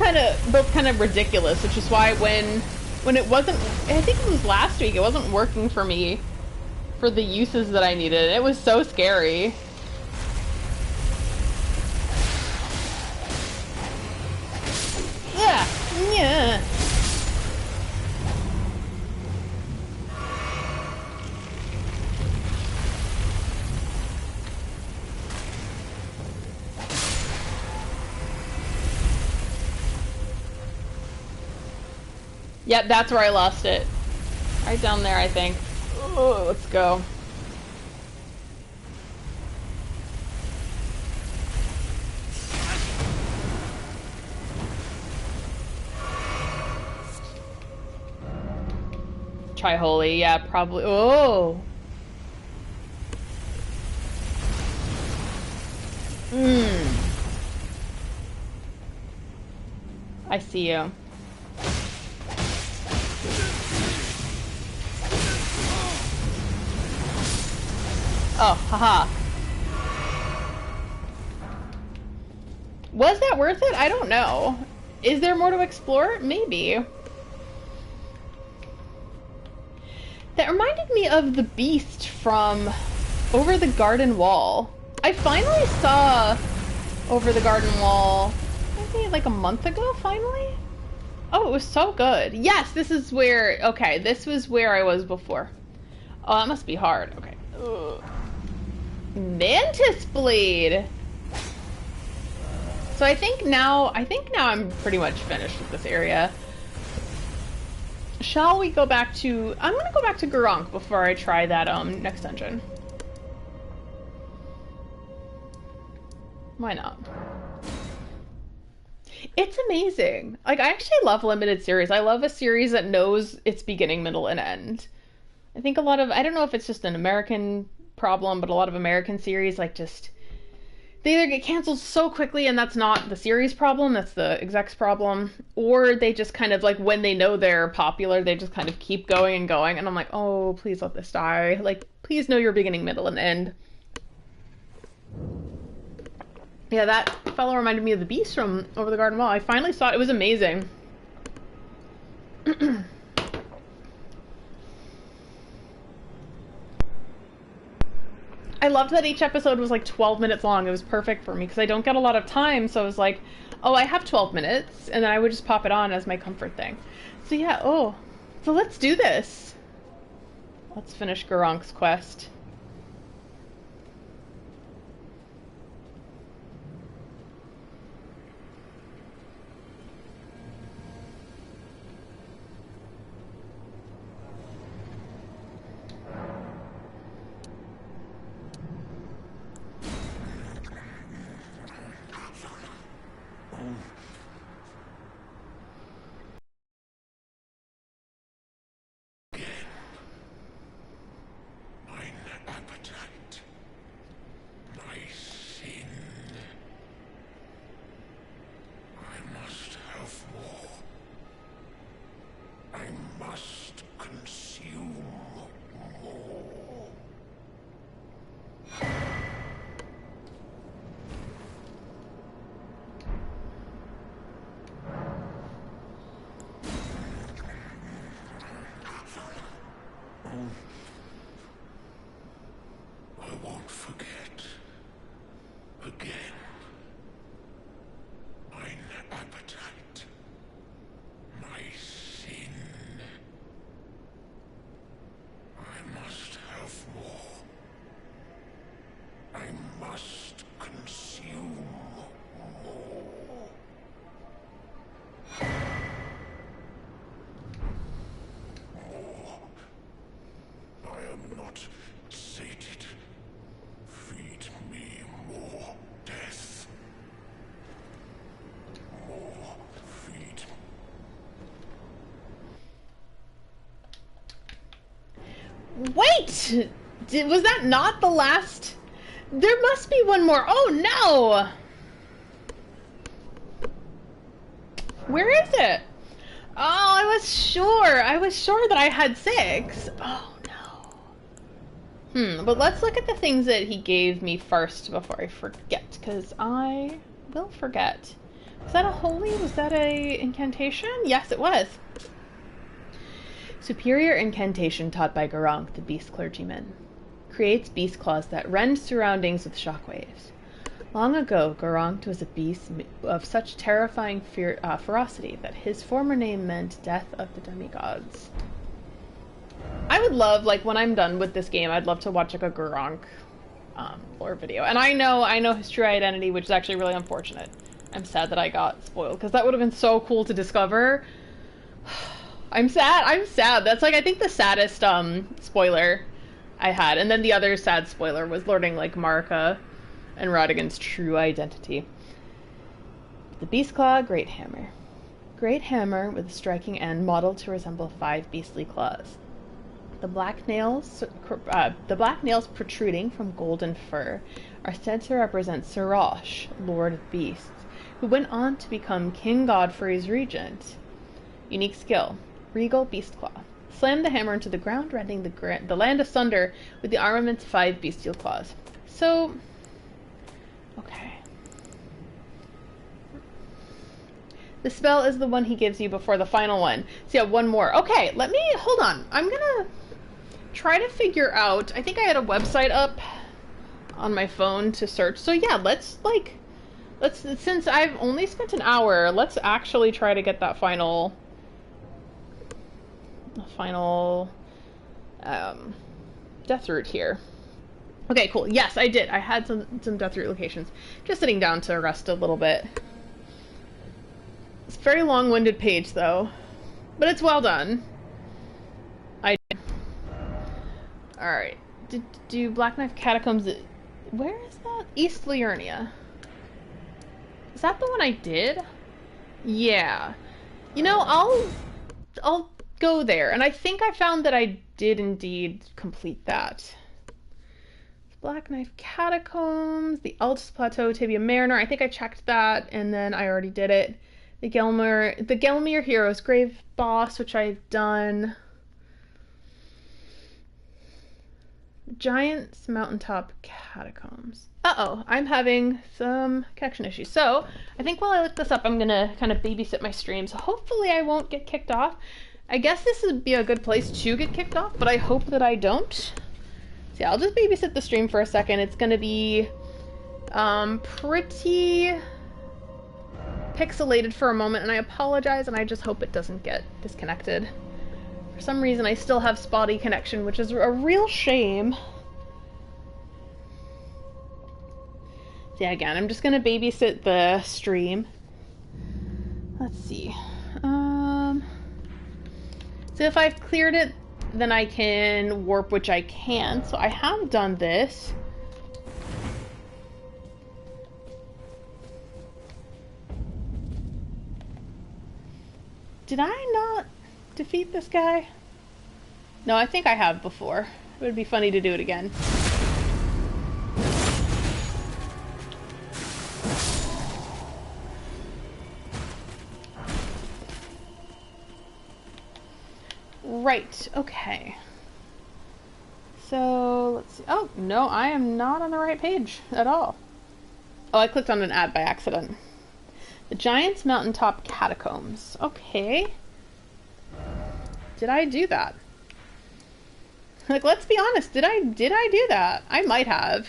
both kind of ridiculous, which is why when it wasn't, I think it was last week, it wasn't working for me for the uses that I needed. It was so scary. Yeah, yeah. Yep, that's where I lost it. Right down there, I think. Oh, let's go. Try holy, yeah, probably. Oh. I see you. Oh, haha. Was that worth it? I don't know. Is there more to explore? Maybe. That reminded me of the beast from Over the Garden Wall. I finally saw Over the Garden Wall, maybe like a month ago, finally? Oh, it was so good. Yes, this is where, okay, this was where I was before. Oh, that must be hard. Okay. Ugh. Mantis Blade! So I think now I'm pretty much finished with this area. Shall we go back to... I'm gonna go back to Gurranq before I try that next dungeon. Why not? It's amazing. Like, I actually love limited series. I love a series that knows its beginning, middle, and end. I think a lot of... I don't know if it's just an American problem, but a lot of American series, like, just... They either get canceled so quickly and that's not the series problem, that's the exec's problem, or they just kind of, like, when they know they're popular, they just kind of keep going and going, and I'm like, oh, please let this die. Like, please know your beginning, middle, and end. Yeah, that fellow reminded me of the beast from Over the Garden Wall. I finally saw it. It was amazing. I loved that each episode was like 12 minutes long. It was perfect for me because I don't get a lot of time, so I was like, oh, I have 12 minutes, and then I would just pop it on as my comfort thing. So yeah, oh, so let's do this. Let's finish Gurranq's quest. Wait! Was that not the last? There must be one more. Oh no! Where is it? Oh, I was sure. I was sure that I had 6. Oh no. But let's look at the things that he gave me first before I forget, because I will forget. Was that a holy? Was that a incantation? Yes, it was. Superior incantation taught by Garunk, the beast clergyman. Creates beast claws that rend surroundings with shockwaves. Long ago, Garunk was a beast of such terrifying ferocity that his former name meant death of the demigods. I would love, like, when I'm done with this game, I'd love to watch, like, a Garunk lore video. And I know his true identity, which is actually really unfortunate. I'm sad that I got spoiled, because that would have been so cool to discover. I'm sad. That's, like, I think the saddest spoiler I had. And then the other sad spoiler was learning, like, Marika and Rodigan's true identity. The Beastclaw Great Hammer. Great hammer with a striking end modeled to resemble 5 beastly claws. The black nails protruding from golden fur are said to represent Sorosh, Lord of Beasts, who went on to become King Godfrey's regent. Unique skill, Regal Beastclaw. Slam the hammer into the ground, rending the land asunder with the armament's 5 bestial claws. So, okay. The spell is the one he gives you before the final one. So yeah, one more. Okay, hold on. I'm gonna try to figure out, I think I had a website up on my phone to search. So yeah, since I've only spent an hour, let's actually try to get that final Deathroot here. Okay, cool. Yes, I did. I had some Deathroot locations. Just sitting down to rest a little bit. It's a very long-winded page, though. But it's well done. I did. Alright. Do Black Knife Catacombs... Where is that? East Liurnia. Is that the one I did? Yeah. You know, I'll go there. And I think I found that I did indeed complete that. Black Knife Catacombs, the Altus Plateau, Tibia Mariner. I think I checked that, and then I already did it. The Gelmir Hero's Grave Boss, which I've done. Giant's Mountaintop Catacombs. Uh-oh, I'm having some connection issues. So, I think while I look this up, I'm gonna kind of babysit my stream, so hopefully I won't get kicked off. I guess this would be a good place to get kicked off, but I hope that I don't. So yeah, I'll just babysit the stream for a second. It's gonna be pretty pixelated for a moment, and I apologize, and I just hope it doesn't get disconnected. For some reason, I still have spotty connection, which is a real shame. So yeah, again, I'm just gonna babysit the stream. Let's see. So if I've cleared it, then I can warp, which I can. So I have done this. Did I not defeat this guy? No, I think I have before. It would be funny to do it again. Right, okay. So, let's see. Oh, no, I am not on the right page at all. Oh, I clicked on an ad by accident. The Giant's Mountaintop Catacombs. Okay. Did I do that? Like, let's be honest. Did I do that? I might have.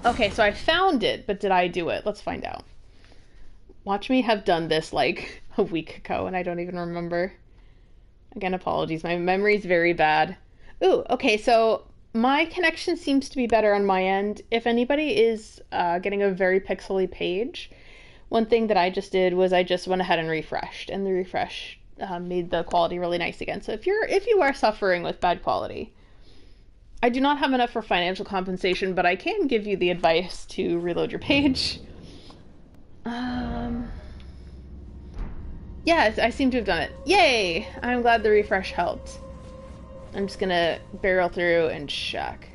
Okay, so I found it, but did I do it? Let's find out. Watch me have done this like a week ago and I don't even remember. Again, apologies. My memory's very bad. Ooh, okay, so my connection seems to be better on my end. If anybody is getting a very pixely page, one thing that I just did was I just went ahead and refreshed, and the refresh made the quality really nice again. So if you are suffering with bad quality, I do not have enough for financial compensation, but I can give you the advice to reload your page. Yeah, I seem to have done it. Yay! I'm glad the refresh helped. I'm just gonna barrel through and check.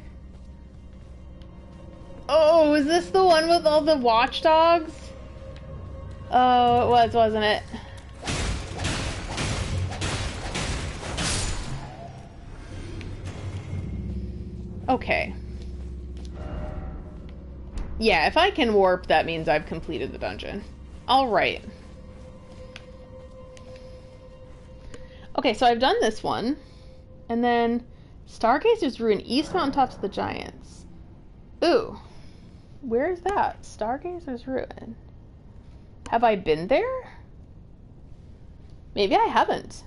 Oh, is this the one with all the watchdogs? Oh, it was, wasn't it? Okay. Yeah, if I can warp, that means I've completed the dungeon. Alright. Okay, so I've done this one. And then Stargazer's Ruin, East Mountaintops of the Giants. Ooh. Where is that? Stargazer's Ruin. Have I been there? Maybe I haven't.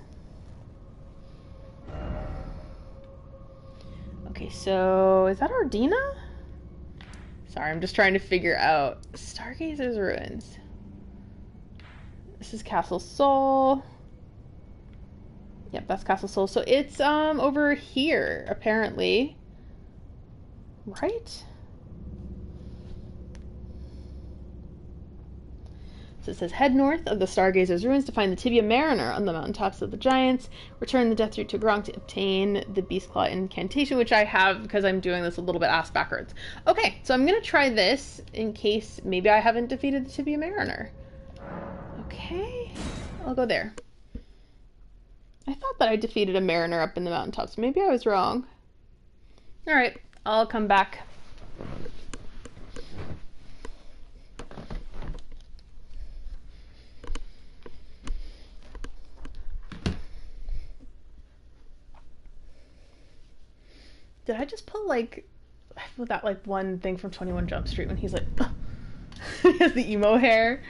Okay, so is that Ardina? Sorry, I'm just trying to figure out Stargazer's Ruins. This is Castle Sol. Yep, that's Castle Sol. So it's over here, apparently. Right? So it says, head north of the Stargazer's Ruins to find the Tibia Mariner on the mountaintops of the Giants. Return the Deathroot to Gronk to obtain the Beastclaw incantation, which I have because I'm doing this a little bit ass backwards. Okay, so I'm going to try this in case maybe I haven't defeated the Tibia Mariner. Okay, I'll go there. I thought that I defeated a Mariner up in the mountaintops. Maybe I was wrong. Alright, I'll come back. Did I just pull, like, that, like, one thing from 21 Jump Street when he's like, he has the emo hair?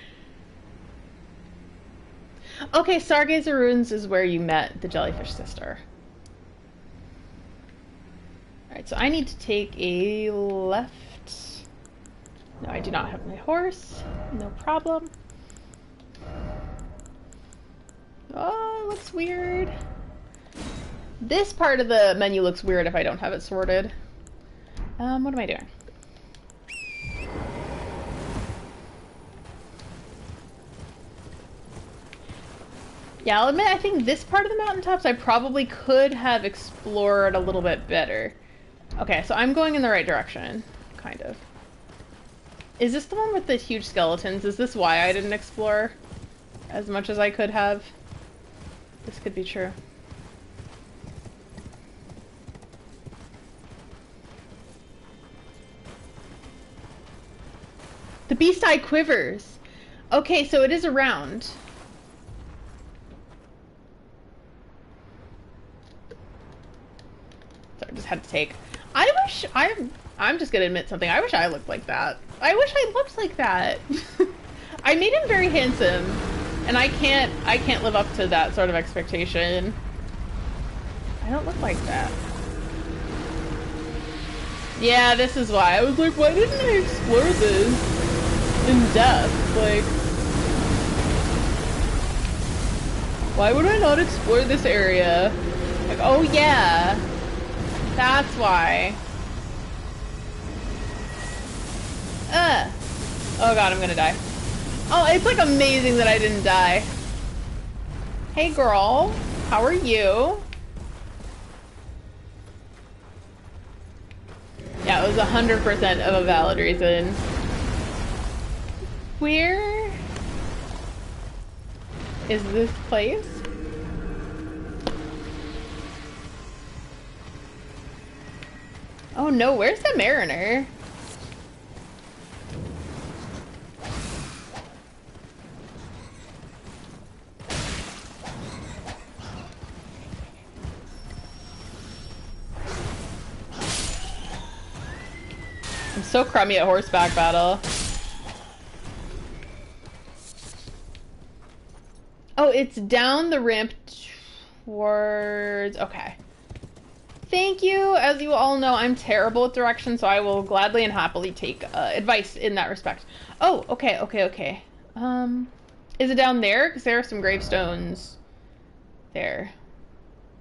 Okay, Stargazer Ruins is where you met the Jellyfish Sister. Alright, so I need to take a left. No, I do not have my horse. No problem. Oh, it looks weird. This part of the menu looks weird if I don't have it sorted. What am I doing? Yeah, I'll admit, I think this part of the mountaintops I probably could have explored a little bit better. Okay, so I'm going in the right direction. Kind of. Is this the one with the huge skeletons? Is this why I didn't explore as much as I could have? This could be true. The beast eye quivers. Okay, so it is around. So I just had to take. I wish I'm just gonna admit something. I wish I looked like that. I wish I looked like that. I made him very handsome, and I can't live up to that sort of expectation. I don't look like that. Yeah, this is why. I was like, why didn't I explore this in depth? Like, why would I not explore this area? Like, oh yeah, that's why. Oh god, I'm gonna die. Oh, it's like amazing that I didn't die. Hey girl, how are you? Yeah, it was 100% of a valid reason. Where is this place? Oh no, where's the Mariner? I'm so crummy at horseback battle. Oh, it's down the ramp towards... Okay. Thank you. As you all know, I'm terrible at directions, so I will gladly and happily take advice in that respect. Oh, okay. Is it down there? Because there are some gravestones there.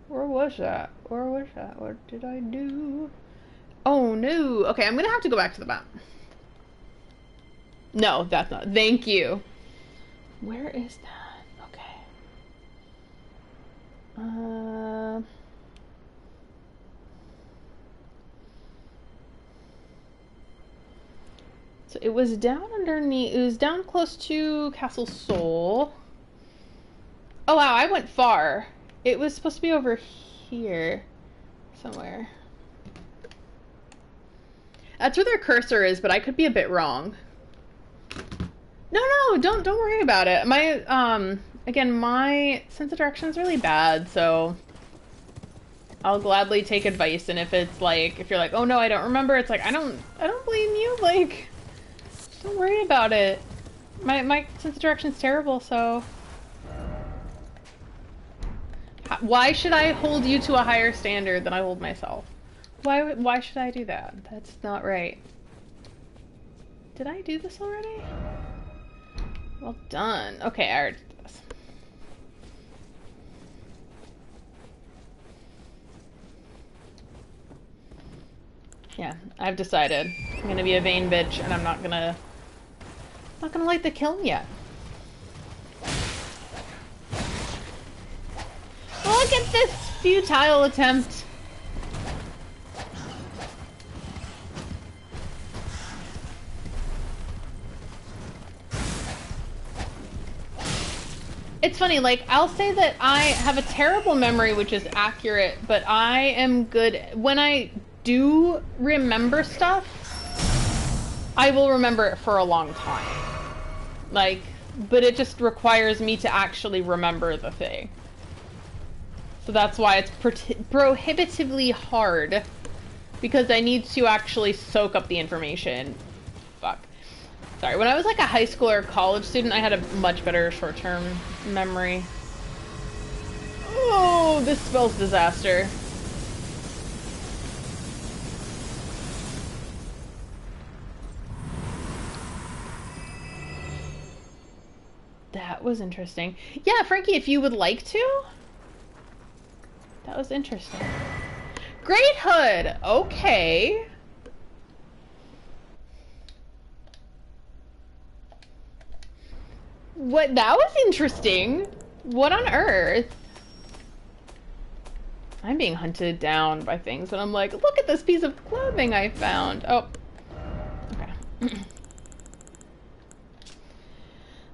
Where was that? What did I do? Oh, no. Okay, I'm gonna have to go back to the map. No, that's not. Thank you. Where is that? Okay. Uh, so it was down underneath. It was down close to Castle Sol. Oh wow, I went far. It was supposed to be over here somewhere. That's where their cursor is, but I could be a bit wrong. No, don't worry about it. My again, my sense of direction is really bad, so I'll gladly take advice. And if it's like, if you're like, oh no, I don't remember, it's like I don't blame you. Like, don't worry about it. My sense of direction is terrible, so why should I hold you to a higher standard than I hold myself? Why should I do that? That's not right. Did I do this already? Well done. Okay, I already did this. Yeah, I've decided. I'm gonna be a vain bitch, and I'm not gonna light the kiln yet. Look at this futile attempt. It's funny, like, I'll say that I have a terrible memory, which is accurate, but I am good. When I do remember stuff, I will remember it for a long time. Like, but it just requires me to actually remember the thing. So that's why it's prohibitively hard, because I need to actually soak up the information. Fuck. Sorry, when I was like a high school or college student, I had a much better short-term memory. Oh, this spells disaster. That was interesting. Yeah, Frankie, if you would like to. That was interesting. Great Hood! Okay. What? That was interesting. What on earth? I'm being hunted down by things, and I'm like, look at this piece of clothing I found. Oh. Okay.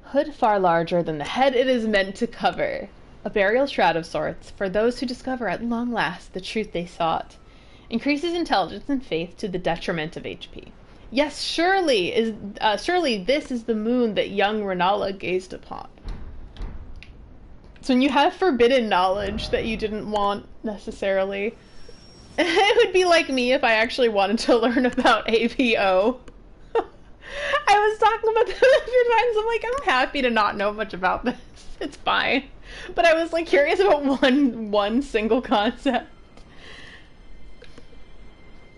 Hood far larger than the head it is meant to cover. A burial shroud of sorts, for those who discover at long last the truth they sought. Increases intelligence and faith to the detriment of HP. Yes, surely this is the moon that young Renala gazed upon. So when you have forbidden knowledge that you didn't want necessarily, it would be like me if I actually wanted to learn about APO. I was talking about that a few times. I'm like, I'm happy to not know much about this. It's fine. But I was like curious about one single concept.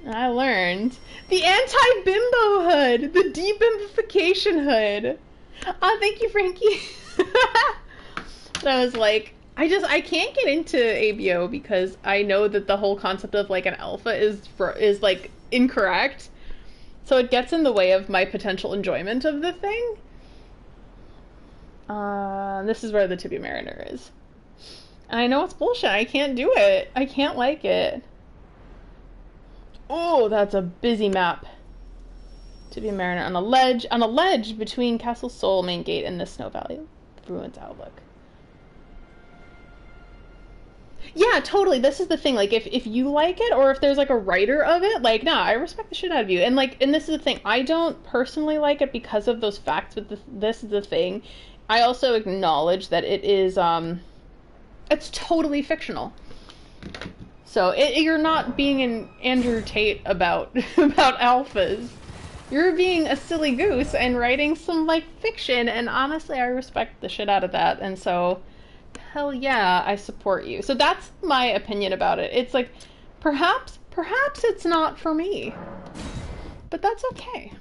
I learned the anti-bimbo hood, the de-bimbification hood. Oh, thank you, Frankie. But I was like, I can't get into ABO because I know that the whole concept of like an alpha is like incorrect. So it gets in the way of my potential enjoyment of the thing. This is where the Tibia Mariner is. And I know it's bullshit. I can't do it. I can't like it. Oh, that's a busy map. Tibia Mariner on a ledge between Castle Sol main gate and the Snow Valley Ruins Outlook. Yeah, totally. This is the thing. Like, if you like it, or if there's like a writer of it, like, nah, I respect the shit out of you. And like, and this is the thing. I don't personally like it because of those facts. But this is the thing. I also acknowledge that it is it's totally fictional. So you're not being an Andrew Tate about alphas. You're being a silly goose and writing some like fiction. And honestly, I respect the shit out of that. And so, hell yeah, I support you. So that's my opinion about it. It's like, perhaps it's not for me, but that's okay.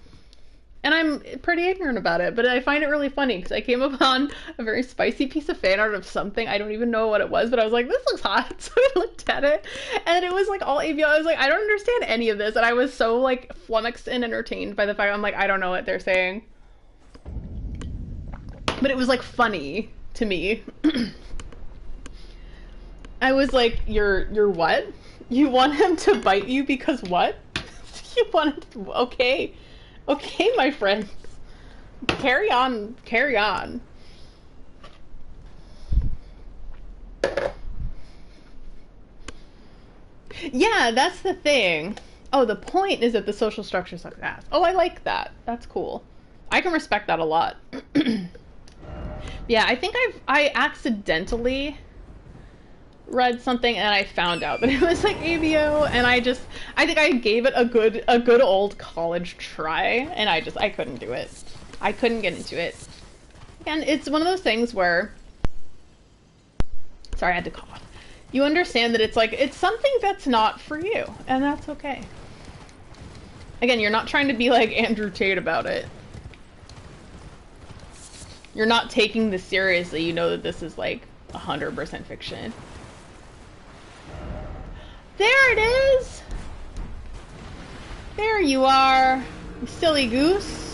And I'm pretty ignorant about it, but I find it really funny because I came upon a very spicy piece of fan art of something. I don't even know what it was, but I was like, this looks hot. So I looked at it, and it was like all ABO. I was like, I don't understand any of this. And I was so like flummoxed and entertained by the fact I'm like, I don't know what they're saying. But it was like funny to me. I was like, you're what? You want him to bite you because what? You want him to, okay. Okay, my friend. Carry on, carry on. Yeah, that's the thing. Oh, the point is that the social structure sucks ass. Oh, I like that. That's cool. I can respect that a lot. Yeah, I think I accidentally read something and I found out that it was like ABO, and I think I gave it a good old college try, and I couldn't do it. I couldn't get into it. And it's one of those things where, sorry, I had to cough. You understand that it's like it's something that's not for you, and that's okay. Again, you're not trying to be like Andrew Tate about it. You're not taking this seriously. You know that this is like 100% fiction. There it is! There you are, you silly goose.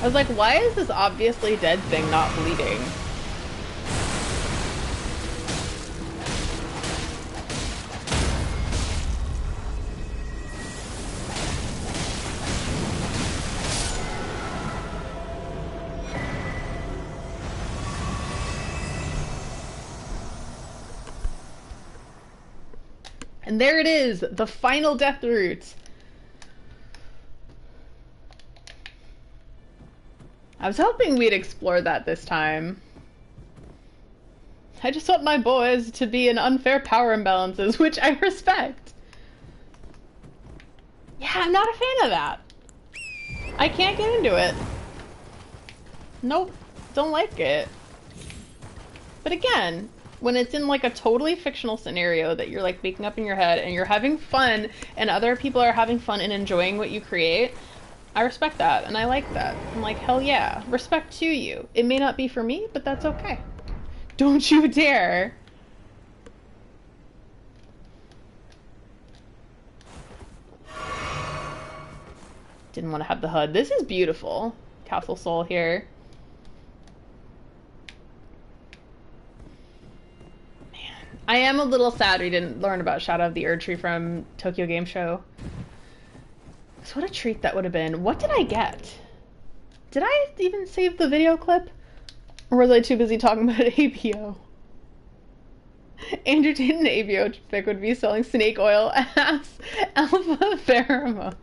I was like, why is this obviously dead thing not bleeding? And there it is, the final Deathroot. I was hoping we'd explore that this time. I just want my boys to be in unfair power imbalances, which I respect. Yeah, I'm not a fan of that. I can't get into it. Nope, don't like it. But again, when it's in like a totally fictional scenario that you're like making up in your head and you're having fun and other people are having fun and enjoying what you create, I respect that, and I like that. I'm like, hell yeah. Respect to you. It may not be for me, but that's okay. Don't you dare. Didn't want to have the HUD. This is beautiful. Castle Soul here. Man, I am a little sad we didn't learn about Shadow of the Erdtree from Tokyo Game Show. So what a treat that would have been. What did I get? Did I even save the video clip? Or was I too busy talking about ABO? Andrew Tate and ABO pick would be selling snake oil as alpha pheromones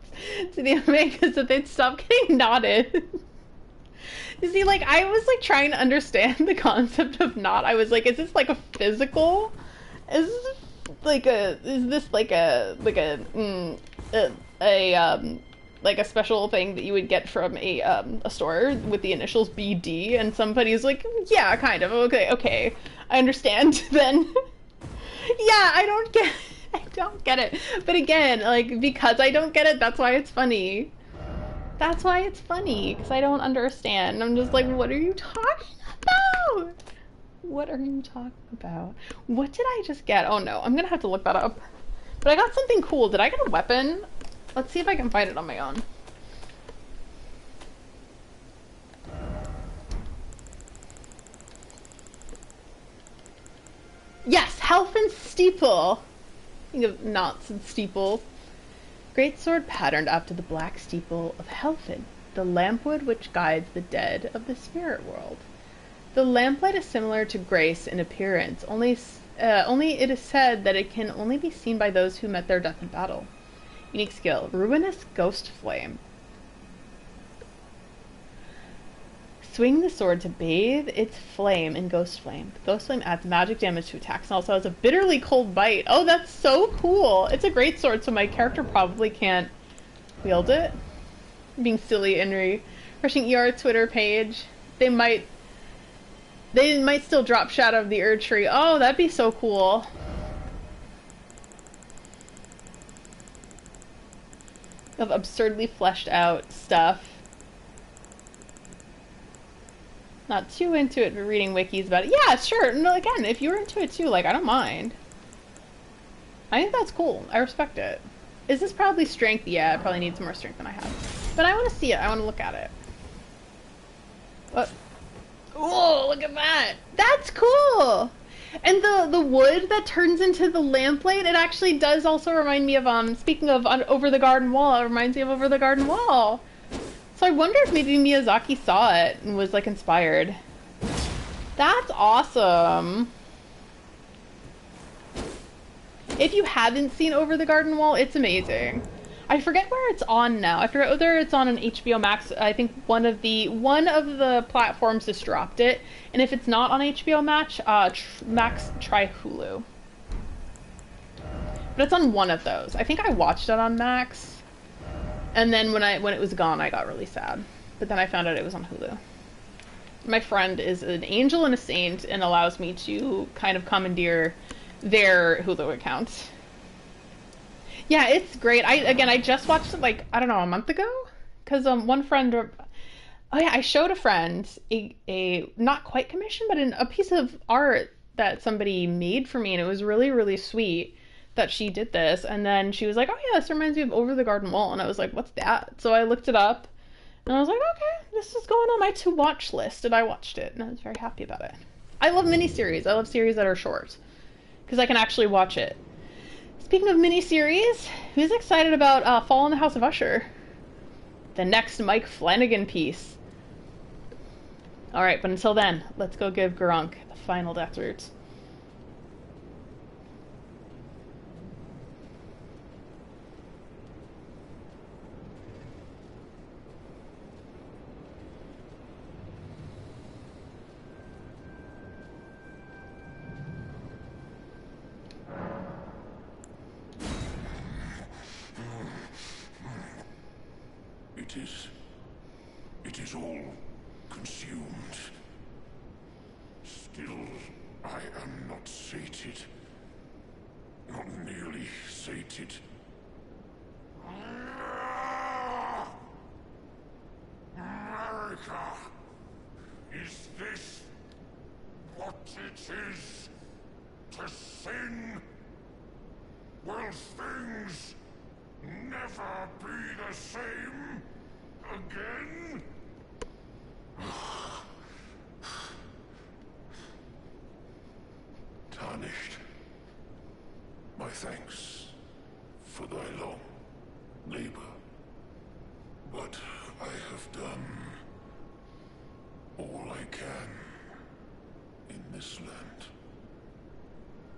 to the Omegas that they'd stop getting knotted. You see, like, I was like trying to understand the concept of knot. I was like, is this like a physical? Is this like a special thing that you would get from a store with the initials BD, and somebody's like, yeah, kind of, okay, I understand then. Yeah, I don't get it. But again, like, because I don't get it, that's why it's funny. That's why it's funny, because I don't understand. I'm just like, what are you talking about? What are you talking about? What did I just get? Oh no, I'm gonna have to look that up. But I got something cool. Did I get a weapon? Let's see if I can find it on my own. Yes, Helfin Steeple. Think of knots and steeples. Great sword patterned after the black steeple of Helfin, the lampwood which guides the dead of the spirit world. The lamplight is similar to grace in appearance, only it is said that it can only be seen by those who met their death in battle. Unique skill, Ruinous Ghost Flame. Swing the sword to bathe its flame in ghost flame. The ghost flame adds magic damage to attacks and also has a bitterly cold bite. Oh, that's so cool. It's a great sword, so my character probably can't wield it. I'm being silly and refreshing ER Twitter page. They might still drop Shadow of the Erd Tree. Oh, that'd be so cool. Of absurdly fleshed out stuff. Not too into it, but reading wikis about it. Yeah, sure. No, again, if you're into it too, like, I don't mind. I think that's cool. I respect it. Is this probably strength? Yeah, it probably needs more strength than I have. But I want to see it. I want to look at it. What? Oh, look at that! That's cool! And the wood that turns into the lamplight, it actually does also remind me of, speaking of Over the Garden Wall, it reminds me of Over the Garden Wall. So I wonder if maybe Miyazaki saw it and was, like, inspired. That's awesome! If you haven't seen Over the Garden Wall, it's amazing. I forget where it's on now. I forget whether it's on an HBO Max. I think one of the platforms just dropped it. And if it's not on HBO Max, try Hulu. But it's on one of those. I think I watched it on Max. And then when it was gone, I got really sad. But then I found out it was on Hulu. My friend is an angel and a saint and allows me to kind of commandeer their Hulu account. Yeah, it's great. I just watched it, like, I don't know, a month ago? Because one friend... Oh yeah, I showed a friend a not quite commission, but a piece of art that somebody made for me, and it was really, really sweet that she did this. And then she was like, oh yeah, this reminds me of Over the Garden Wall. And I was like, what's that? So I looked it up, and I was like, okay, this is going on my to-watch list, and I watched it, and I was very happy about it. I love miniseries. I love series that are short, because I can actually watch it. Speaking of miniseries, who's excited about Fall in the House of Usher? The next Mike Flanagan piece. Alright, but until then, let's go give Garunk the final Deathroot. It is all consumed. Still, I am not sated. Not nearly sated. America! Is this what it is to sin? Will things never be the same again? Tarnished, my thanks for thy long labor, but I have done all I can in this land.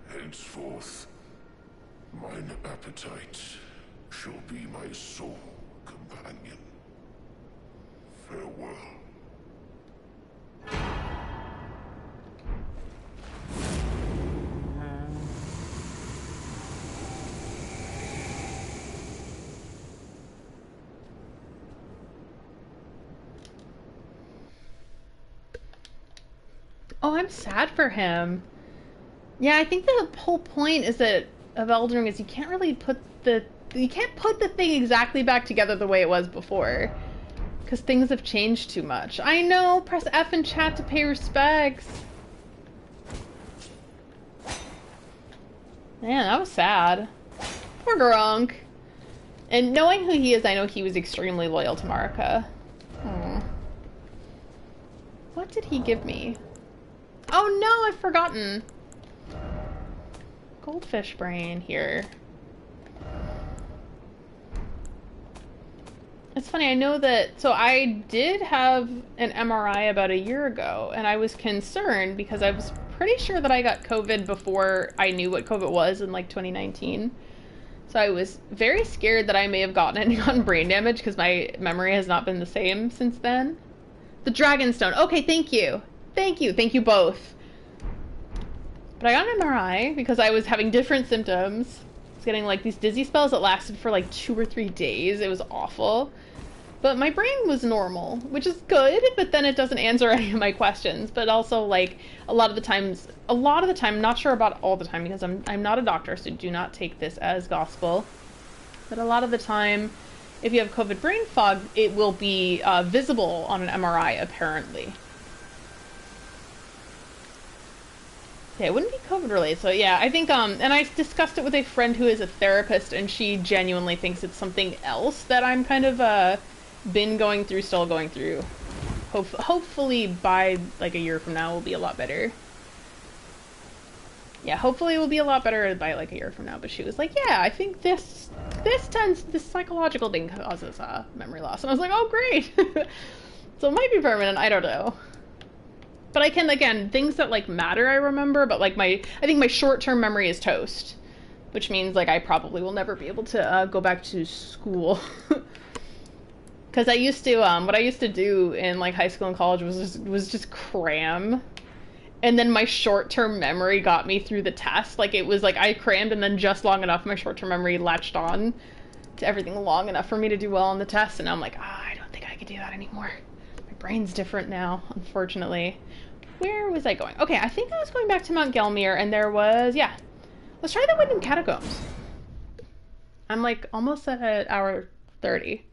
Henceforth, mine appetite shall be my sole companion. Farewell. Oh, I'm sad for him. Yeah, I think the whole point is that of Elden Ring is you can't really put the thing exactly back together the way it was before, because things have changed too much. I know. Press F in chat to pay respects. Man, that was sad. Poor Grunk. And knowing who he is, I know he was extremely loyal to Marika. Hmm. What did he give me? Oh no, I've forgotten. Goldfish brain here. It's funny, I know that, so I did have an MRI about a year ago, and I was concerned because I was pretty sure that I got COVID before I knew what COVID was in like 2019. So I was very scared that I may have gotten brain damage because my memory has not been the same since then. The Dragonstone. Okay, thank you. Thank you. Thank you both. But I got an MRI because I was having different symptoms. I was getting like these dizzy spells that lasted for like 2 or 3 days. It was awful. But my brain was normal, which is good, but then it doesn't answer any of my questions. But also, like, a lot of the time, not sure about all the time because I'm not a doctor, so do not take this as gospel. But a lot of the time, if you have COVID brain fog, it will be visible on an MRI, apparently. Yeah, it wouldn't be COVID related. So yeah, I think, and I discussed it with a friend who is a therapist, and she genuinely thinks it's something else that I'm kind of, been going through, still going through. Hopefully by like a year from now we'll be a lot better. Yeah, hopefully it will be a lot better by like a year from now. But she was like, yeah, I think this psychological thing causes memory loss. And I was like, oh great. So it might be permanent, I don't know. But I can, again, things that like matter I remember, but like I think my short-term memory is toast. Which means like I probably will never be able to go back to school. Because I used to, what I used to do in like high school and college was just cram. And then my short-term memory got me through the test. Like it was like I crammed and then just long enough my short-term memory latched on to everything long enough for me to do well on the test. And now I'm like, I don't think I could do that anymore. My brain's different now, unfortunately. Where was I going? Okay, I think I was going back to Mount Gelmir and there was, yeah. Let's try the Windham Catacombs. I'm like almost at an hour 30.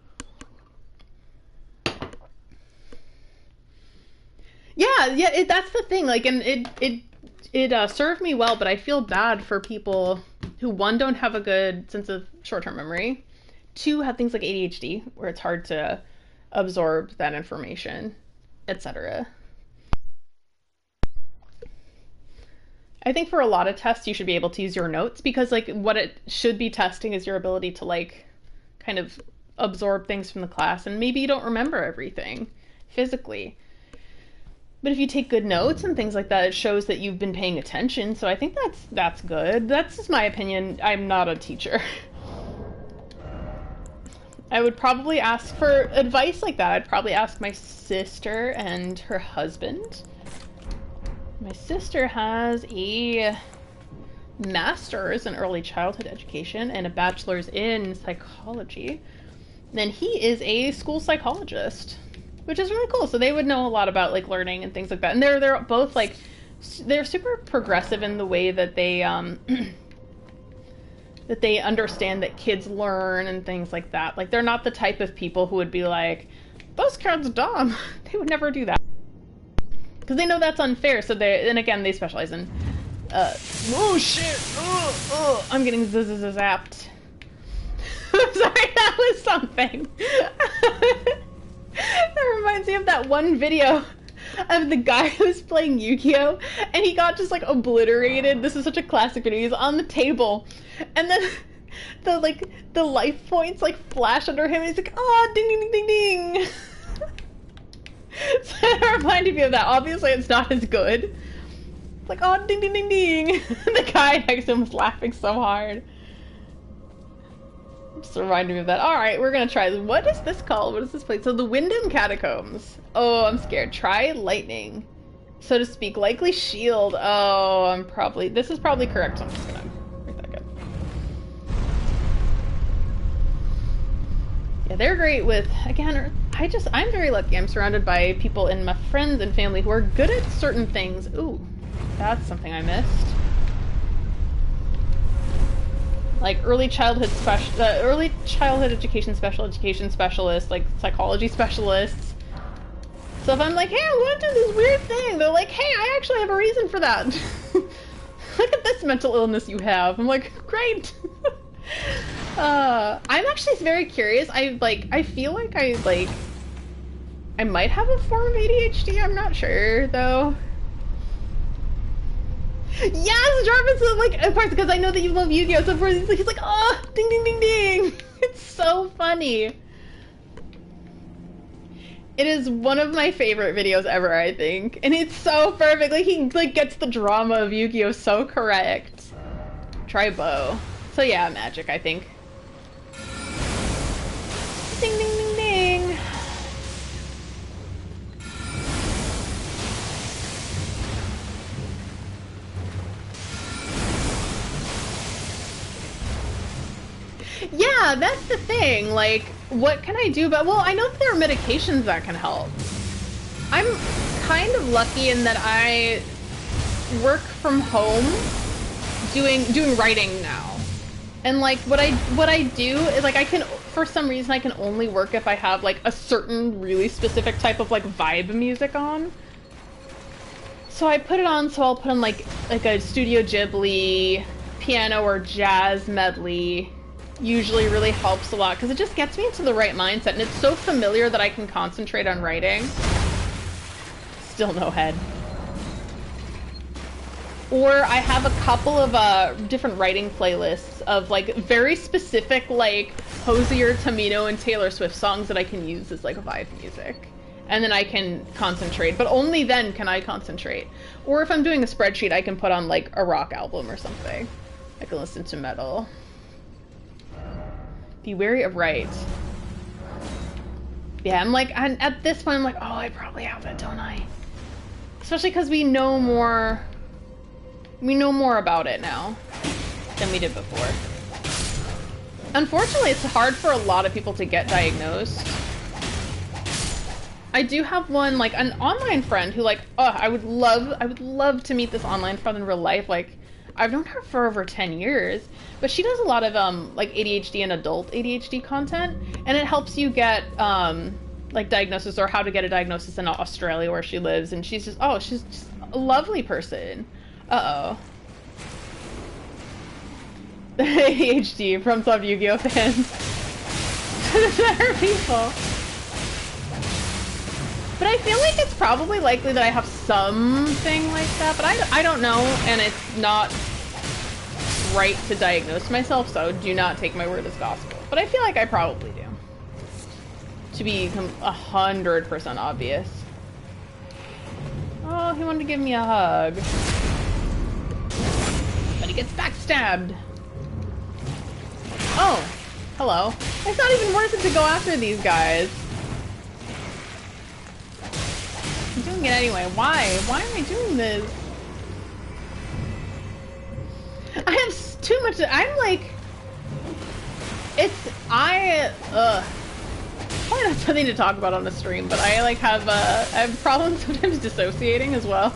Yeah, that's the thing. Like, and it served me well, but I feel bad for people who, one, don't have a good sense of short-term memory, two, have things like ADHD, where it's hard to absorb that information, etc. I think for a lot of tests, you should be able to use your notes because, like, what it should be testing is your ability to, like, kind of absorb things from the class, and maybe you don't remember everything physically. But if you take good notes and things like that, it shows that you've been paying attention. So I think that's good. That's just my opinion. I'm not a teacher. I would probably ask for advice like that. I'd probably ask my sister and her husband. My sister has a master's in early childhood education and a bachelor's in psychology. Then he is a school psychologist, which is really cool. So they would know a lot about like learning and things like that. And they're both like, they're super progressive in the way that they that they understand that kids learn and things like that. Like they're not the type of people who would be like, those kids are dumb. They would never do that because they know that's unfair. So and again, they specialize in oh shit, I'm getting zapped. Sorry, that was something. That reminds me of that one video of the guy who's playing Yu-Gi-Oh! And he got just like obliterated. This is such a classic video. He's on the table and then the life points like flash under him and he's like, oh, ding ding ding ding ding. So it reminded me of that. Obviously it's not as good. It's like, oh, ding ding ding ding. The guy next to him was laughing so hard. Just reminded me of that. Alright, we're gonna try this. What is this called? What is this place? So the Windham Catacombs. Oh, I'm scared. Try lightning. So to speak. Likely shield. Oh, this is probably correct, so I'm just gonna make that good. Yeah, they're great with, again, I'm very lucky. I'm surrounded by people in my friends and family who are good at certain things. Ooh, that's something I missed. Like early childhood education, special education specialists, like psychology specialists. So if I'm like, hey, I want to do this weird thing, they're like, hey, I actually have a reason for that. Look at this mental illness you have. I'm like, great. I'm actually very curious. I feel like I might have a form of ADHD. I'm not sure though. Yes, Jarvis, like, of course, because I know that you love Yu-Gi-Oh! So of course he's like, oh, ding, ding, ding, ding. It's so funny. It is one of my favorite videos ever, I think. And it's so perfect. Like, he, like, gets the drama of Yu-Gi-Oh! So correct. Try bow. So yeah, magic, I think. Ding, ding, ding, ding. Yeah, that's the thing. Like, what can I do? But well, I know that there are medications that can help. I'm kind of lucky in that I work from home doing writing now. And like what I do is like I can, for some reason I can only work if I have like a certain really specific type of like vibe music on. So I put it on, so I'll put on like a Studio Ghibli piano or jazz medley. Usually really helps a lot because it just gets me into the right mindset, and it's so familiar that I can concentrate on writing. Still no head. Or I have a couple of different writing playlists of like very specific like Hosier, Tamino, and Taylor Swift songs that I can use as like vibe music. And then I can concentrate, but only then can I concentrate. Or if I'm doing a spreadsheet, I can put on like a rock album or something. I can listen to metal. Be wary of right. Yeah, I'm like, at this point, I'm like, oh, I probably have it, don't I? Especially because we know more about it now than we did before. Unfortunately, it's hard for a lot of people to get diagnosed. I do have one, like, an online friend who, like, oh, I would love to meet this online friend in real life. Like, I've known her for over 10 years, but she does a lot of, like, ADHD and adult ADHD content, and it helps you get, like, diagnosis or how to get a diagnosis in Australia where she lives, and she's just a lovely person. Uh-oh. ADHD from some Yu-Gi-Oh fans. There are people. But I feel like it's probably likely that I have something like that, but I don't know, and it's not right to diagnose myself, so do not take my word as gospel. But I feel like I probably do. To be 100% obvious. Oh, he wanted to give me a hug. But he gets backstabbed. Oh, hello. It's not even worth it to go after these guys. I'm doing it anyway. Why? Why am I doing this? I have too much. I'm like, probably not something to talk about on the stream, but I like I have problems sometimes dissociating as well.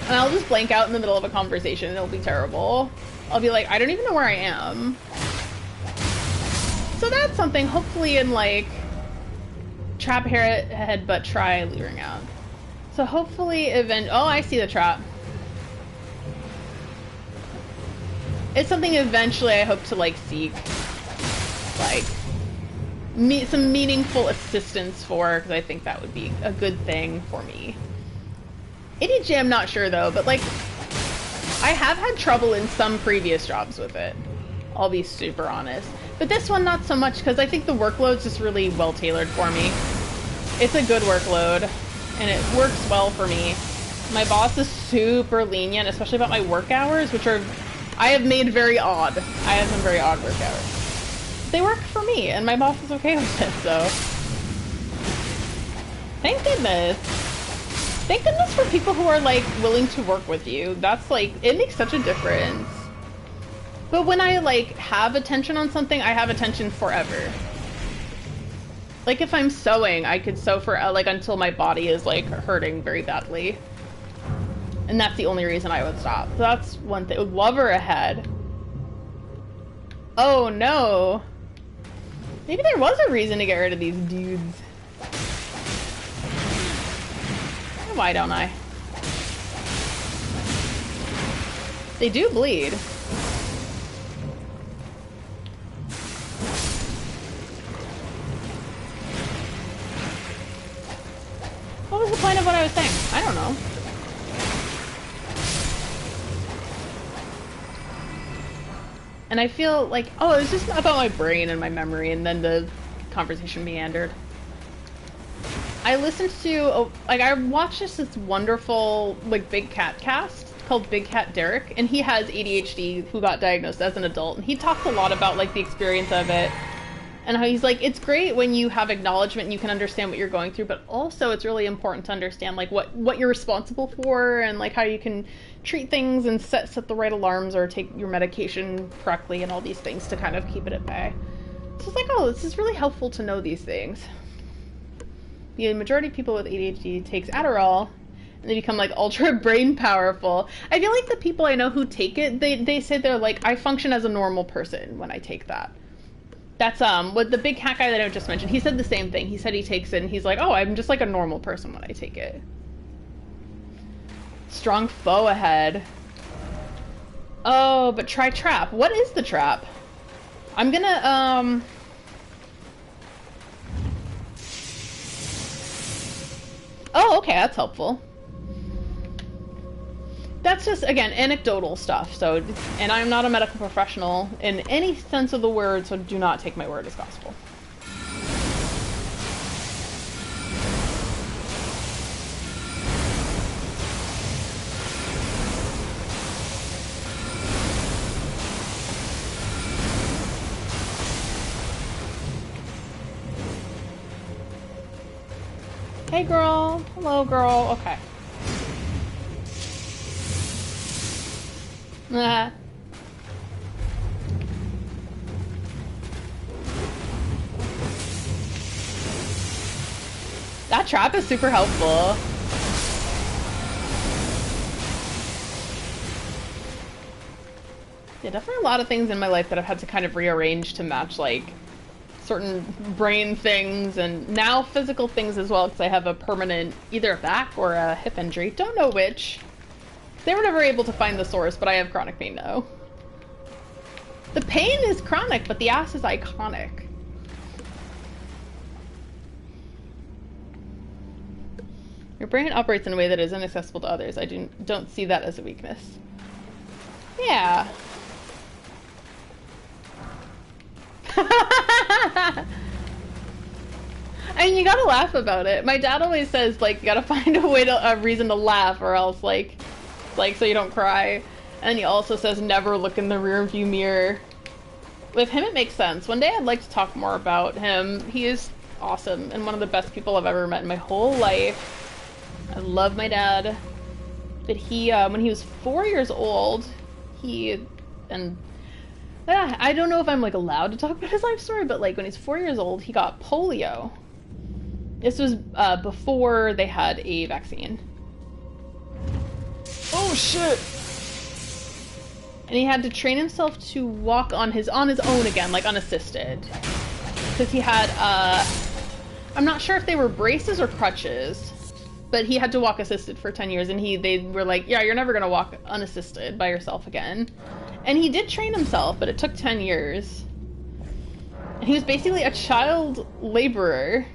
And I'll just blank out in the middle of a conversation and it'll be terrible. I'll be like, I don't even know where I am. So that's something, hopefully in like, trap headbutt try luring out. So hopefully oh, I see the trap. It's something eventually I hope to like seek, like, some meaningful assistance for, because I think that would be a good thing for me. ADHD, I'm not sure though, but like, I have had trouble in some previous jobs with it. I'll be super honest. But this one, not so much, because I think the workload's just really well tailored for me. It's a good workload, and it works well for me. My boss is super lenient, especially about my work hours, which are, I have made very odd. I have some very odd work hours. They work for me, and my boss is okay with it, so. Thank goodness. Thank goodness for people who are, like, willing to work with you. That's, like, it makes such a difference. But when I, like, have attention on something, I have attention forever. Like, if I'm sewing, I could sew for, like, until my body is, like, hurting very badly. And that's the only reason I would stop. So that's one thing. Lover ahead. Oh, no. Maybe there was a reason to get rid of these dudes. Why don't I? They do bleed. What was the point of what I was saying? I don't know. And I feel like, oh, it was just about my brain and my memory, and then the conversation meandered. I listened to, like, I watched this wonderful, like, Big Cat cast called Big Cat Derek, and he has ADHD, who got diagnosed as an adult, and he talked a lot about, like, the experience of it, And how he's like, it's great when you have acknowledgement and you can understand what you're going through, but also it's really important to understand like what you're responsible for and like how you can treat things and set the right alarms or take your medication correctly and all these things to kind of keep it at bay. So it's like, oh, this is really helpful to know these things. The majority of people with ADHD takes Adderall and they become like ultra brain powerful. I feel like the people I know who take it, they say they're like, I function as a normal person when I take that. That's what the big hat guy that I just mentioned, he said the same thing. He said he takes it and he's like, oh, I'm just like a normal person when I take it. Strong foe ahead. Oh, but try trap. What is the trap? I'm gonna oh, okay, that's helpful. That's just, again, anecdotal stuff, so, and I'm not a medical professional in any sense of the word, so do not take my word as gospel. Hey girl, hello girl, okay. That trap is super helpful. Yeah, definitely a lot of things in my life that I've had to kind of rearrange to match like certain brain things and now physical things as well because I have a permanent either a back or a hip injury. Don't know which. They were never able to find the source, but I have chronic pain now. The pain is chronic, but the ass is iconic. Your brain operates in a way that is inaccessible to others. I don't see that as a weakness. Yeah. I mean, you gotta laugh about it. My dad always says, like, you gotta find a reason to laugh or else, like, so you don't cry. And he also says never look in the rearview mirror. With him it makes sense. One day I'd like to talk more about him. He is awesome and one of the best people I've ever met in my whole life. I love my dad. But he, when he was 4 years old, I don't know if I'm like allowed to talk about his life story, but like when he's 4 years old, he got polio. This was before they had a vaccine. Oh shit! And he had to train himself to walk on his own again, like unassisted. Because he had, I'm not sure if they were braces or crutches, but he had to walk assisted for 10 years and they were like, yeah, you're never gonna walk unassisted by yourself again. And he did train himself, but it took 10 years. And he was basically a child laborer.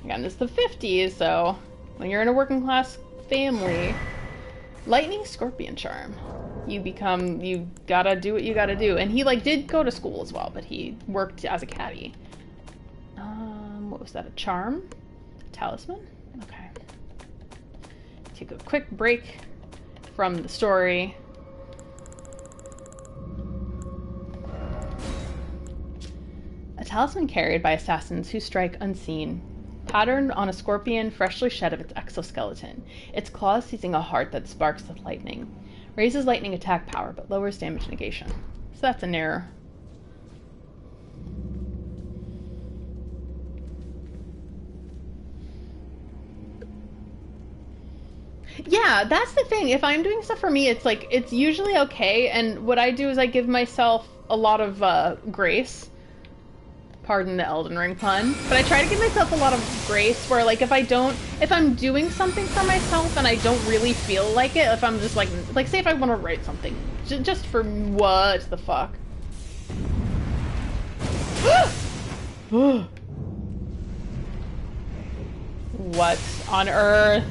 Again, this is the 50s, so when you're in a working class family, lightning scorpion charm. You gotta do what you gotta do. And he like did go to school as well, but he worked as a caddy. What was that, a charm? A talisman? Okay. Take a quick break from the story. A talisman carried by assassins who strike unseen. Patterned on a scorpion freshly shed of its exoskeleton, its claws seizing a heart that sparks with lightning. Raises lightning attack power, but lowers damage negation. So that's an error. Yeah, that's the thing. If I'm doing stuff for me, it's like, it's usually okay, and what I do is I give myself a lot of grace. Pardon the Elden Ring pun. But I try to give myself a lot of grace where, like, if I'm doing something for myself and I don't really feel like it, if I'm just like say if I want to write something, just for what the fuck? What on earth?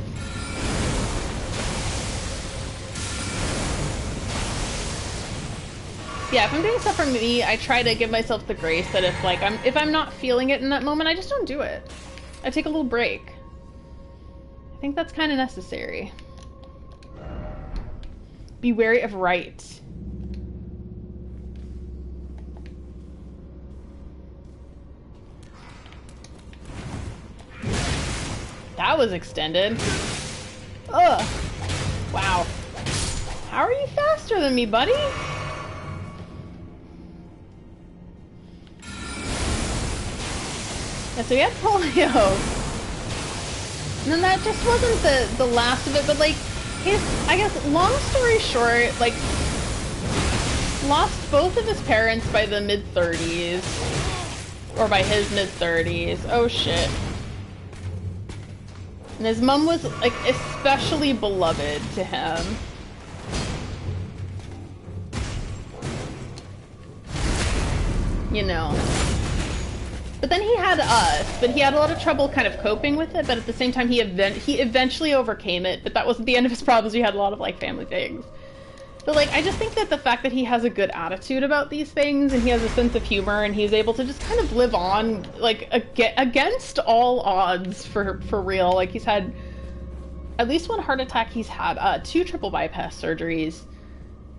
Yeah, if I'm doing stuff for me, I try to give myself the grace that if I'm not feeling it in that moment, I just don't do it. I take a little break. I think that's kind of necessary. Be wary of right. That was extended. Ugh. Wow. How are you faster than me, buddy? Yeah, so he had polio. And then that just wasn't the last of it, but like, I guess, long story short, like, lost both of his parents by the mid-30s. Or by his mid-30s. Oh shit. And his mom was, like, especially beloved to him. You know. But then he had us, but he had a lot of trouble kind of coping with it, but at the same time he eventually overcame it, but that wasn't the end of his problems. He had a lot of, like, family things. But, like, I just think that the fact that he has a good attitude about these things, and he has a sense of humor, and he's able to just kind of live on, like, against all odds for real. Like, he's had at least one heart attack, he's had 2 triple bypass surgeries,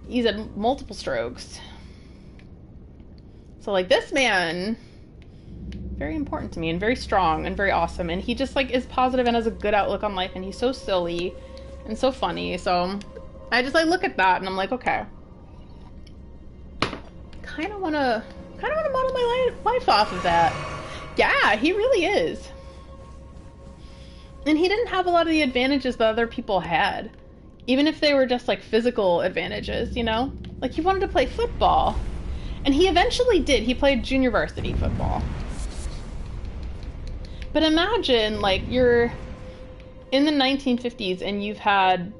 he's had multiple strokes. So, like, this man, very important to me, and very strong, and very awesome, and he just, like, is positive and has a good outlook on life, and he's so silly, and so funny, so I just, like, look at that, and I'm like, okay. Kind of wanna model my life off of that. Yeah, he really is. And he didn't have a lot of the advantages that other people had. Even if they were just, like, physical advantages, you know? Like, he wanted to play football. And he eventually did. He played junior varsity football. But imagine, like, you're in the 1950s and you've had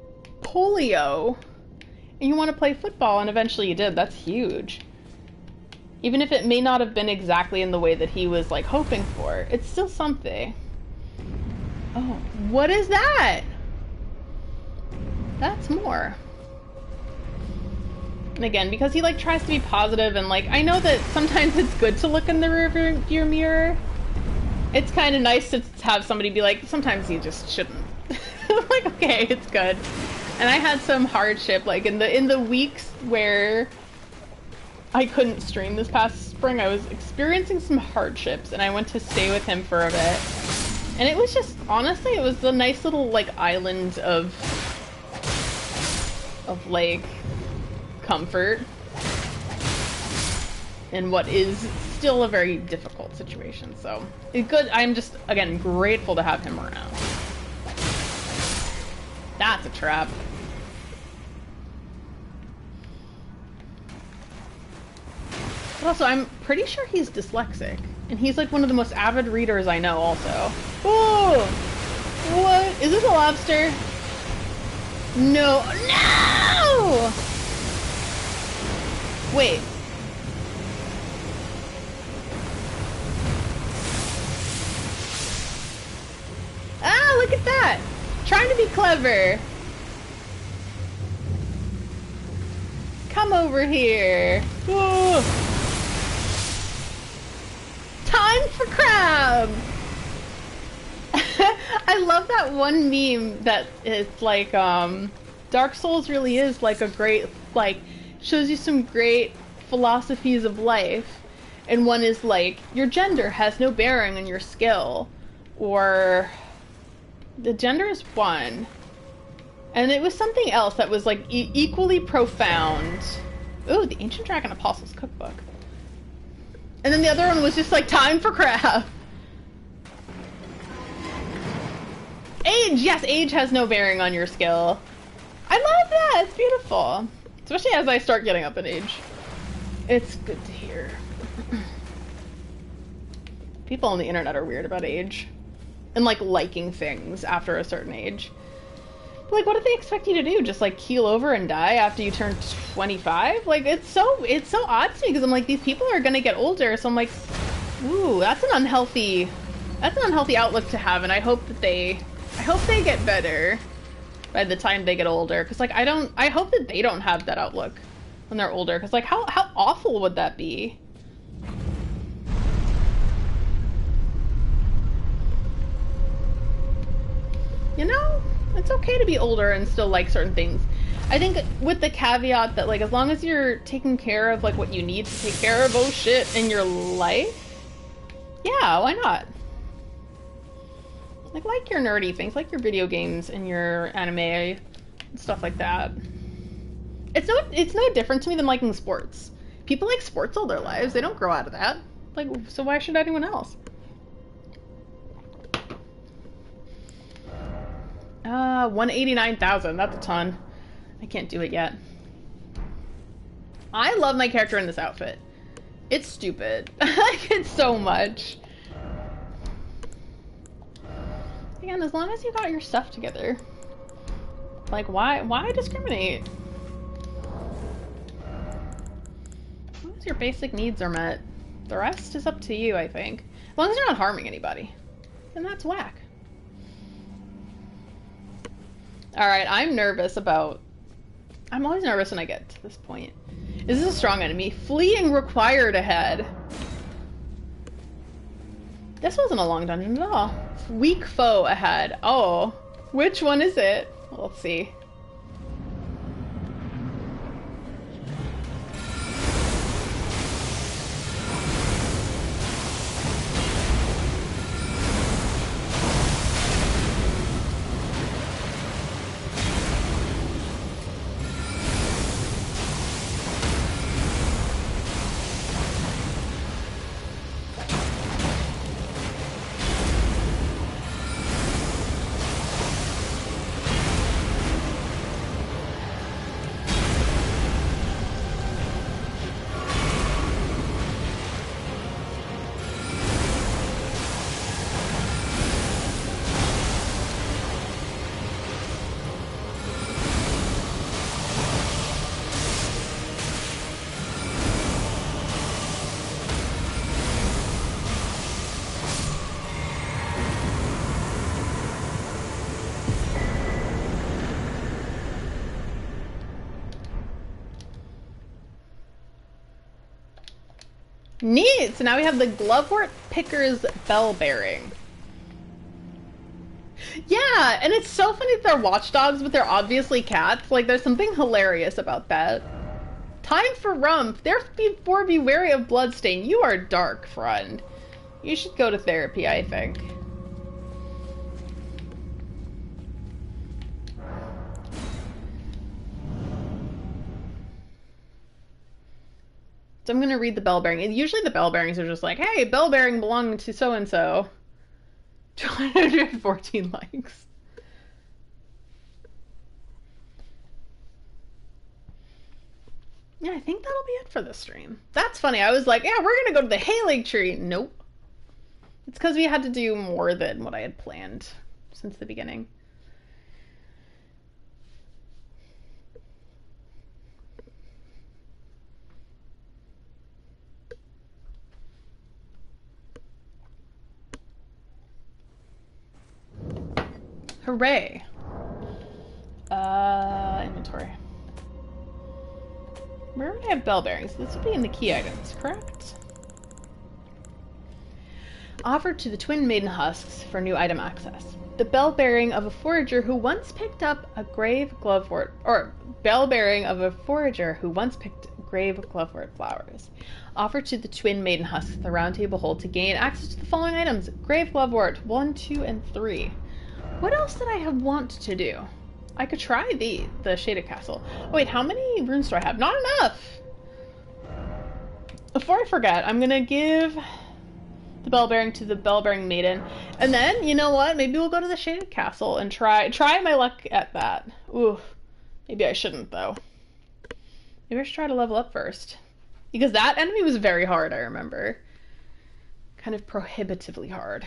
polio and you want to play football, and eventually you did. That's huge. Even if it may not have been exactly in the way that he was, like, hoping for, it's still something. Oh, what is that? That's more. And again, because he, like, tries to be positive, and, like, I know that sometimes it's good to look in the rearview mirror. It's kind of nice to have somebody be like, sometimes you just shouldn't. I'm like, okay, it's good. And I had some hardship, like, in the weeks where I couldn't stream this past spring, I was experiencing some hardships, and I went to stay with him for a bit. And it was just, honestly, it was a nice little, like, island of like, comfort in what is still a very difficult situation. So, it's good. I'm just, again, grateful to have him around. That's a trap. But also, I'm pretty sure he's dyslexic. And he's, like, one of the most avid readers I know, also. Oh! What? Is this a lobster? No. No! Wait. Ah, look at that! Trying to be clever. Come over here. Whoa. Time for crab! I love that one meme that it's like, Dark Souls really is like a great, like, shows you some great philosophies of life. And one is like, your gender has no bearing on your skill. Or, the gender is one. And it was something else that was like equally profound. Ooh, the Ancient Dragon Apostles Cookbook. And then the other one was just like, time for crab. Age! Yes, age has no bearing on your skill. I love that! It's beautiful. Especially as I start getting up in age. It's good to hear. People on the internet are weird about age. And, like, liking things after a certain age. But, like, what do they expect you to do? Just, like, keel over and die after you turn 25? Like, it's so odd to me, because I'm like, these people are gonna get older, so I'm like, ooh, that's an unhealthy outlook to have, and I hope they get better by the time they get older, because, like, I hope that they don't have that outlook when they're older, because, like, how awful would that be? You know, it's okay to be older and still like certain things. I think with the caveat that, like, as long as you're taking care of, like, what you need to take care of, oh shit, in your life, yeah, why not? Like your nerdy things, like your video games and your anime and stuff like that. It's no different to me than liking sports. People like sports all their lives. They don't grow out of that. Like, so why should anyone else? 189,000. That's a ton. I can't do it yet. I love my character in this outfit. It's stupid. I like it so much. Again, as long as you got your stuff together. Like, why discriminate? As long as your basic needs are met. The rest is up to you, I think. As long as you're not harming anybody. And that's whack. Alright, I'm nervous about... I'm always nervous when I get to this point. Is this a strong enemy? Fleeing required ahead. This wasn't a long dungeon at all. Weak foe ahead. Oh, which one is it? Let's see. Neat! So now we have the Glovewort Picker's Bell Bearing. Yeah, and it's so funny that they're watchdogs, but they're obviously cats. Like, there's something hilarious about that. Time for rump. Therefore be wary of bloodstain. You are dark, friend. You should go to therapy, I think. So I'm going to read the bell bearing. Usually the bell bearings are just like, hey, bell bearing belonged to so-and-so. 214 likes. Yeah, I think that'll be it for this stream. That's funny. I was like, yeah, we're going to go to the Halig tree. Nope. It's because we had to do more than what I had planned since the beginning. Hooray. Inventory. Where would I have bell bearings? This would be in the key items, correct? Offered to the twin maiden husks for new item access. The bell bearing of a forager who once picked up a grave glovewort, or bell bearing of a forager who once picked grave glovewort flowers. Offered to the twin maiden husks at the round table hold to gain access to the following items: grave glovewort 1, 2, and 3. What else did I have want to do? I could try the Shaded Castle. Oh wait, how many runes do I have? Not enough! Before I forget, I'm gonna give the bell bearing to the bell bearing maiden. And then, you know what? Maybe we'll go to the Shaded Castle and try my luck at that. Ooh. Maybe I shouldn't though. Maybe I should try to level up first. Because that enemy was very hard, I remember. Kind of prohibitively hard.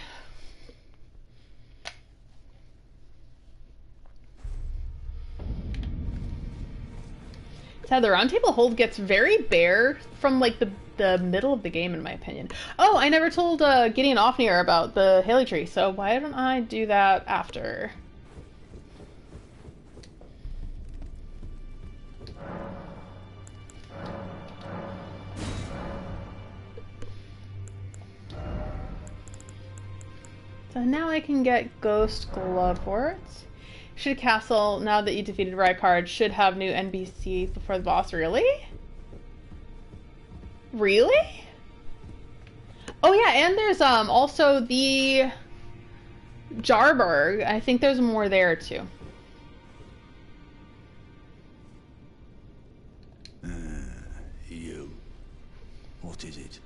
So the round table hold gets very bare from like the middle of the game, in my opinion. Oh, I never told Gideon Ofnir about the Haley Tree, so why don't I do that after? So now I can get Ghost Gloveworts. Shaded Castle, now that you defeated Rykard, should have new NPCs before the boss. Really? Really? Oh yeah, and there's also the Jarberg. I think there's more there too. You. What is it?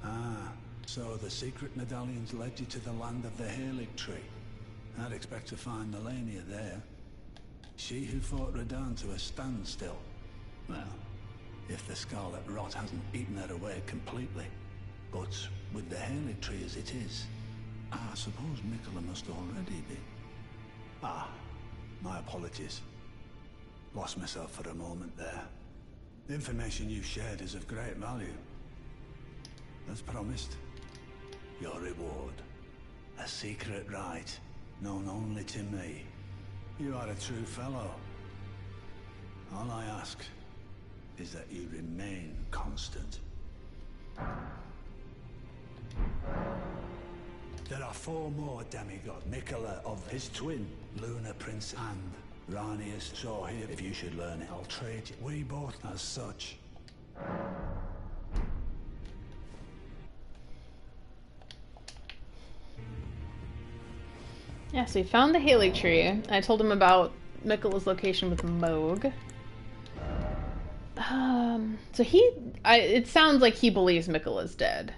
Ah, so the secret medallions led you to the land of the Halig tree. I'd expect to find Melania there. She who fought Radahn to a standstill. Well, if the scarlet rot hasn't eaten her away completely. But with the Halig tree as it is, I suppose Mikola must already be. Ah, my apologies. Lost myself for a moment there. The information you shared is of great value. As promised, your reward. A secret right, known only to me. You are a true fellow. All I ask is that you remain constant. There are 4 more demigods. Mikola of his twin, Luna Prince, and Ranius. So here, if you should learn it, I'll trade you. We both as such. Yeah, so he found the Halig tree. I told him about Mikola's location with Moog. So it sounds like he believes Mikola's dead.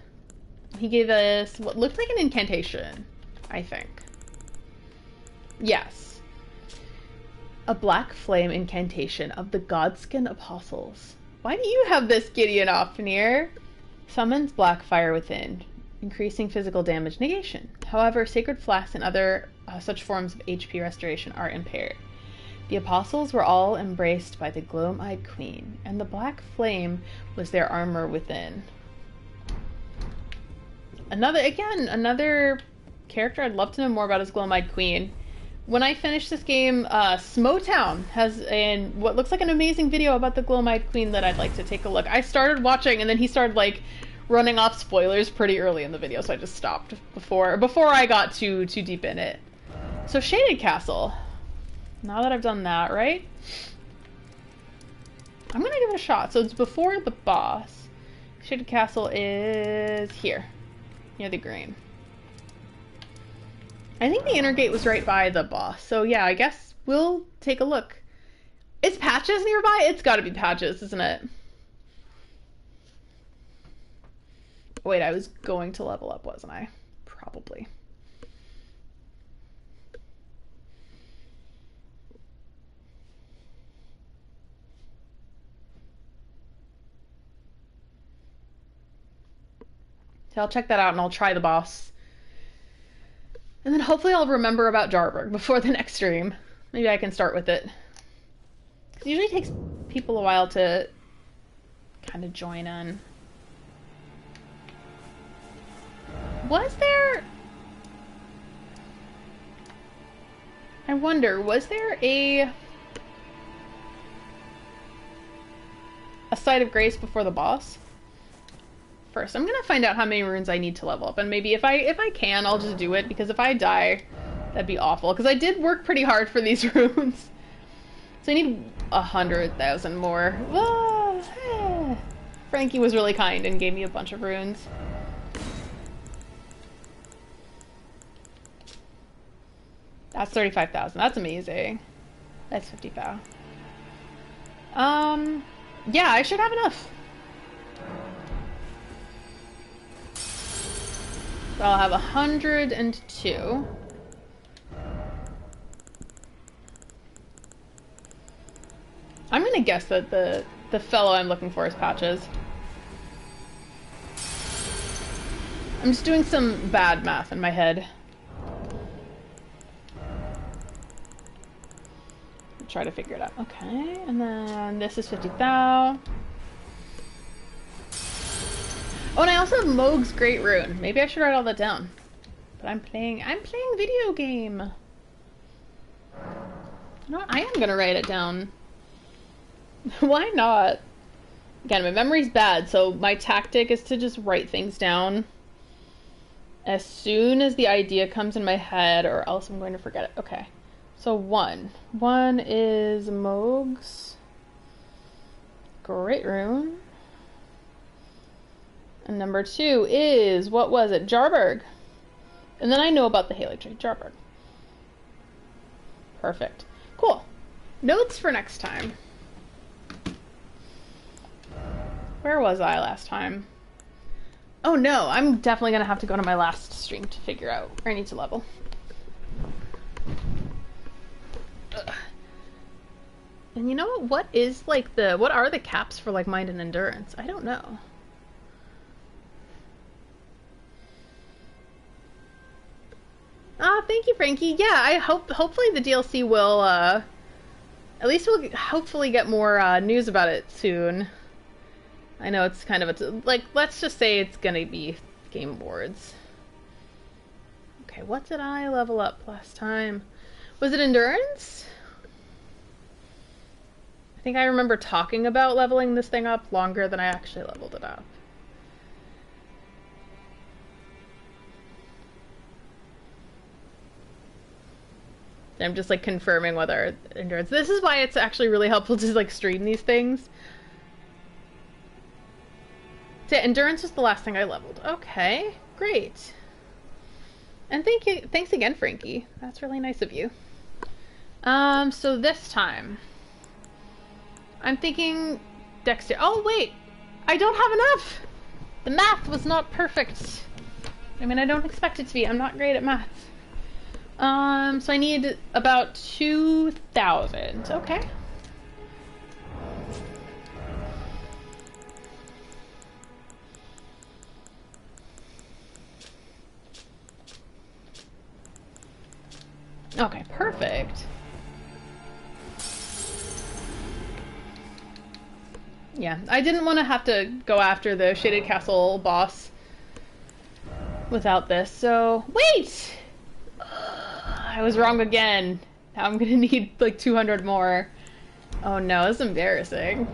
He gave us what looked like an incantation, I think. Yes. A black flame incantation of the Godskin Apostles. Why do you have this, Gideon Ofnir? Summons black fire within, increasing physical damage negation. However, sacred flasks and other such forms of HP restoration are impaired. The apostles were all embraced by the gloam-eyed queen, and the black flame was their armor within. Another character I'd love to know more about is Gloam-eyed Queen. When I finish this game, Smotown has what looks like an amazing video about the Gloam-eyed Queen that I'd like to take a look. I started watching, and then he started like running off spoilers pretty early in the video, so I just stopped before I got too deep in it. So Shaded Castle. Now that I've done that, right? I'm gonna give it a shot. So it's before the boss. Shaded Castle is here, near the green. I think the inner gate was right by the boss. So yeah, I guess we'll take a look. Is Patches nearby? It's gotta be Patches, isn't it? Wait, I was going to level up, wasn't I? Probably. So I'll check that out and I'll try the boss. And then hopefully I'll remember about Jarberg before the next stream. Maybe I can start with it. It usually takes people a while to kind of join in. Was there... I wonder, was there a site of grace before the boss? First, I'm gonna find out how many runes I need to level up, and maybe if I can, I'll just do it, because if I die, that'd be awful, because I did work pretty hard for these runes. So I need 100,000 more. Frankie was really kind and gave me a bunch of runes. That's 35,000. That's amazing. That's 50,000. Yeah, I should have enough. So I'll have 102. I'm gonna guess that the fellow I'm looking for is Patches. I'm just doing some bad math in my head. Try to figure it out. Okay, and then this is 50,000. Oh, and I also have Moog's Great Rune. Maybe I should write all that down. But I'm playing video game. No, I am gonna write it down. Why not? Again, my memory's bad, so my tactic is to just write things down as soon as the idea comes in my head, or else I'm going to forget it. Okay. So one is Moog's Great Rune. And number 2 is, what was it? Jarberg. And then I know about the Halig tree. Jarberg. Perfect. Cool. Notes for next time. Where was I last time? Oh no, I'm definitely gonna have to go to my last stream to figure out where I need to level. Ugh. And you know what is like what are the caps for like mind and endurance? I don't know. Ah, thank you, Frankie. Yeah, I hopefully the DLC will at least we'll hopefully get more news about it soon. I know it's kind of like, let's just say it's gonna be Game Awards. Okay, what did I level up last time? Was it endurance? I think I remember talking about leveling this thing up longer than I actually leveled it up. I'm just like confirming whether endurance. This is why it's actually really helpful to like stream these things. So endurance was the last thing I leveled. Okay, great. And thanks again, Frankie. That's really nice of you. So this time, I'm thinking Dexter. Oh wait, I don't have enough. The math was not perfect. I mean, I don't expect it to be. I'm not great at math. So I need about 2,000. Okay. Okay, perfect. Yeah, I didn't want to have to go after the Shaded Castle boss without this, so... Wait! I was wrong again. Now I'm gonna need like 200 more. Oh no, this is embarrassing.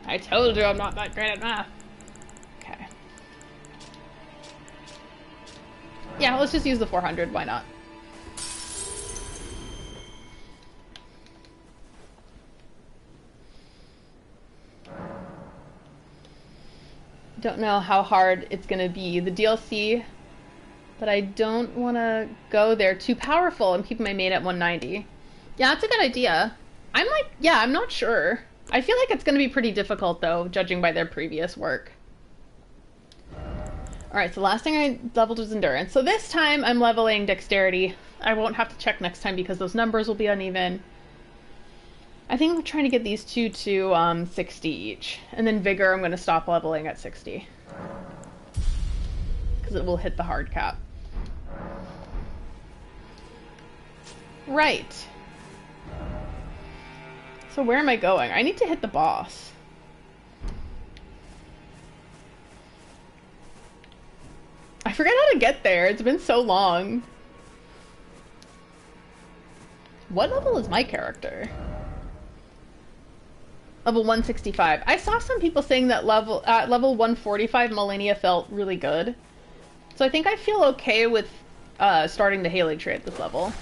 I told you I'm not that great at math. Okay. Yeah, let's just use the 400, why not? Don't know how hard it's gonna be. The DLC, but I don't want to go there too powerful and keep my main at 190. Yeah, that's a good idea. I'm like, yeah, I'm not sure. I feel like it's gonna be pretty difficult though, judging by their previous work. Alright, so last thing I leveled was endurance. So this time I'm leveling dexterity. I won't have to check next time because those numbers will be uneven. I think I'm trying to get these two to 60 each. And then vigor I'm going to stop leveling at 60. Because it will hit the hard cap. Right. So where am I going? I need to hit the boss. I forget how to get there. It's been so long. What level is my character? Level 165. I saw some people saying that level 145 Malenia felt really good. So I think I feel okay with starting the Halig tree at this level.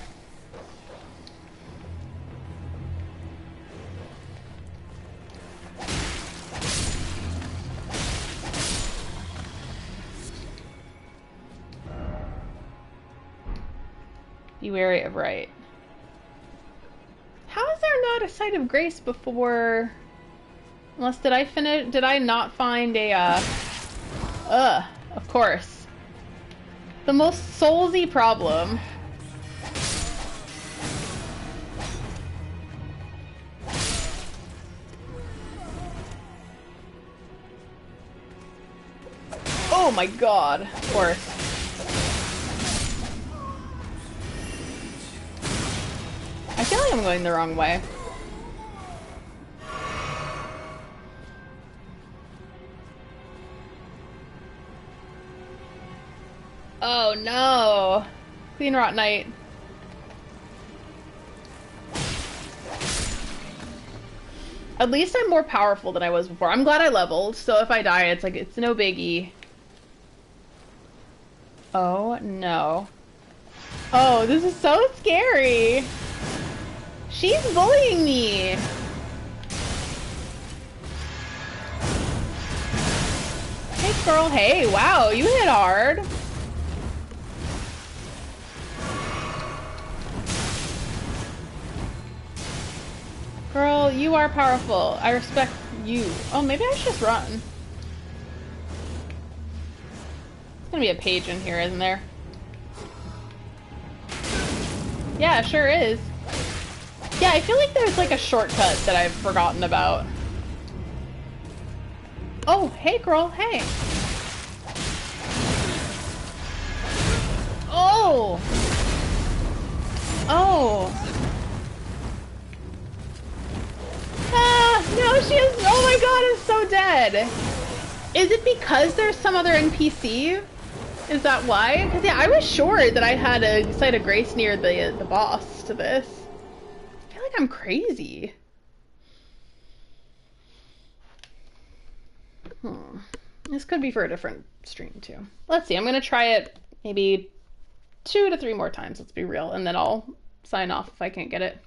Be wary of right. How is there not a site of grace before? Unless did I not find a of course. The most soulsy problem. Oh my god, of course. I feel like I'm going the wrong way. Oh no! Clean Rot Knight. At least I'm more powerful than I was before. I'm glad I leveled, so if I die, it's like, it's no biggie. Oh no. Oh, this is so scary! She's bullying me! Take Girl, hey, wow, you hit hard. Girl, you are powerful. I respect you. Oh, maybe I should just run. There's gonna be a page in here, isn't there? Yeah, it sure is. Yeah, I feel like there's like a shortcut that I've forgotten about. Oh, hey girl, hey. Oh! Oh! Ah, no, she is, oh my god, is so dead. Is it because there's some other NPC? Is that why? Because yeah, I was sure that I had a site of grace near the boss to this. I feel like I'm crazy. This could be for a different stream too. Let's see, I'm gonna try it maybe 2 to 3 more times, let's be real, and then I'll sign off if I can't get it.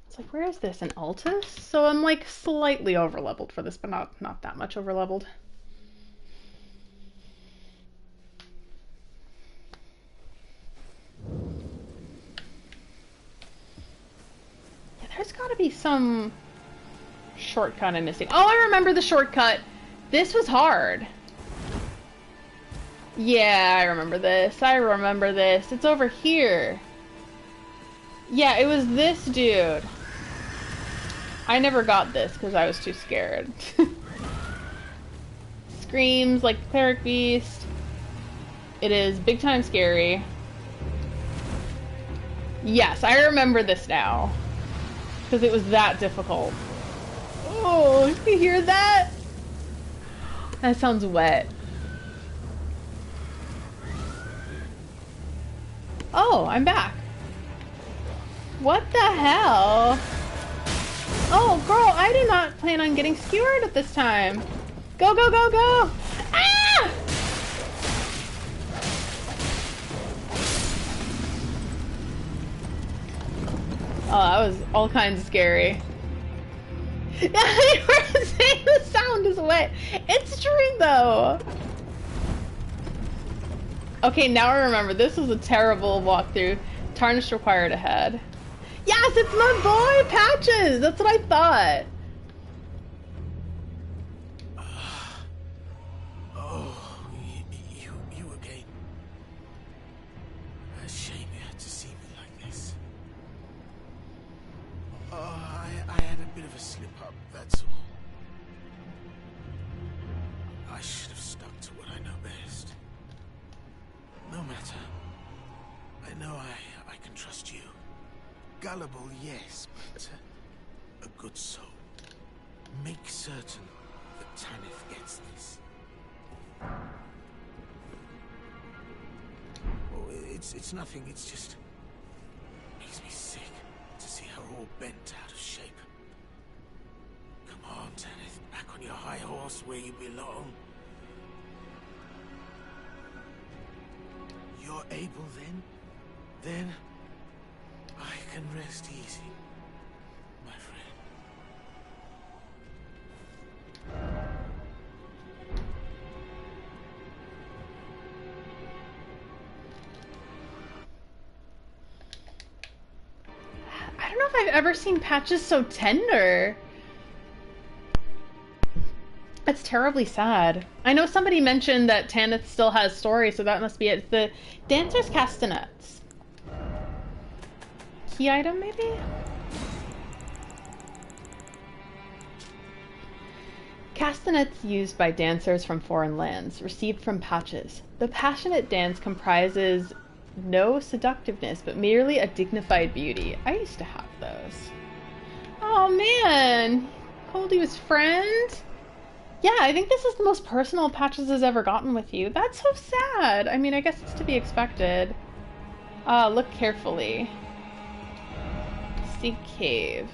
It's like, where is this? In Altus? So I'm like slightly overleveled for this, but not that much overleveled. Yeah, there's gotta be some shortcut I'm missing. Oh, I remember the shortcut. This was hard. Yeah, I remember this. I remember this. It's over here. Yeah, it was this dude. I never got this because I was too scared. Screams like the cleric beast. It is big time scary. Yes, I remember this now. Because it was that difficult. Oh, you hear that? That sounds wet. Oh, I'm back. What the hell? Oh, girl, I did not plan on getting skewered at this time. Go, go, go, go! Ah! Oh, that was all kinds of scary. Yeah, you were saying the sound is wet. It's true, though. Okay, now I remember. This was a terrible walkthrough. Tarnished required ahead. Yes, it's my boy, Patches! That's what I thought. Oh, you again. A shame you had to see me like this. Oh, I had a bit of a slip-up, that's all. I should have stuck to what I know best. No matter. I know I can trust you. Gullible, yes, but a good soul. Make certain that Tanith gets this. Oh, it's nothing, it's just... makes me sick to see her all bent out of shape. Come on, Tanith, back on your high horse where you belong. You're able then? Then I can rest easy, my friend. I don't know if I've ever seen Patches so tender. That's terribly sad. I know somebody mentioned that Tanith still has stories, so that must be it. The Dancer's Castanets. Key item, maybe? Castanets used by dancers from foreign lands, received from Patches. The passionate dance comprises no seductiveness, but merely a dignified beauty. I used to have those. Oh man! Called you his friend? Yeah, I think this is the most personal Patches has ever gotten with you. That's so sad. I mean, I guess it's to be expected. Look carefully. Seek cave.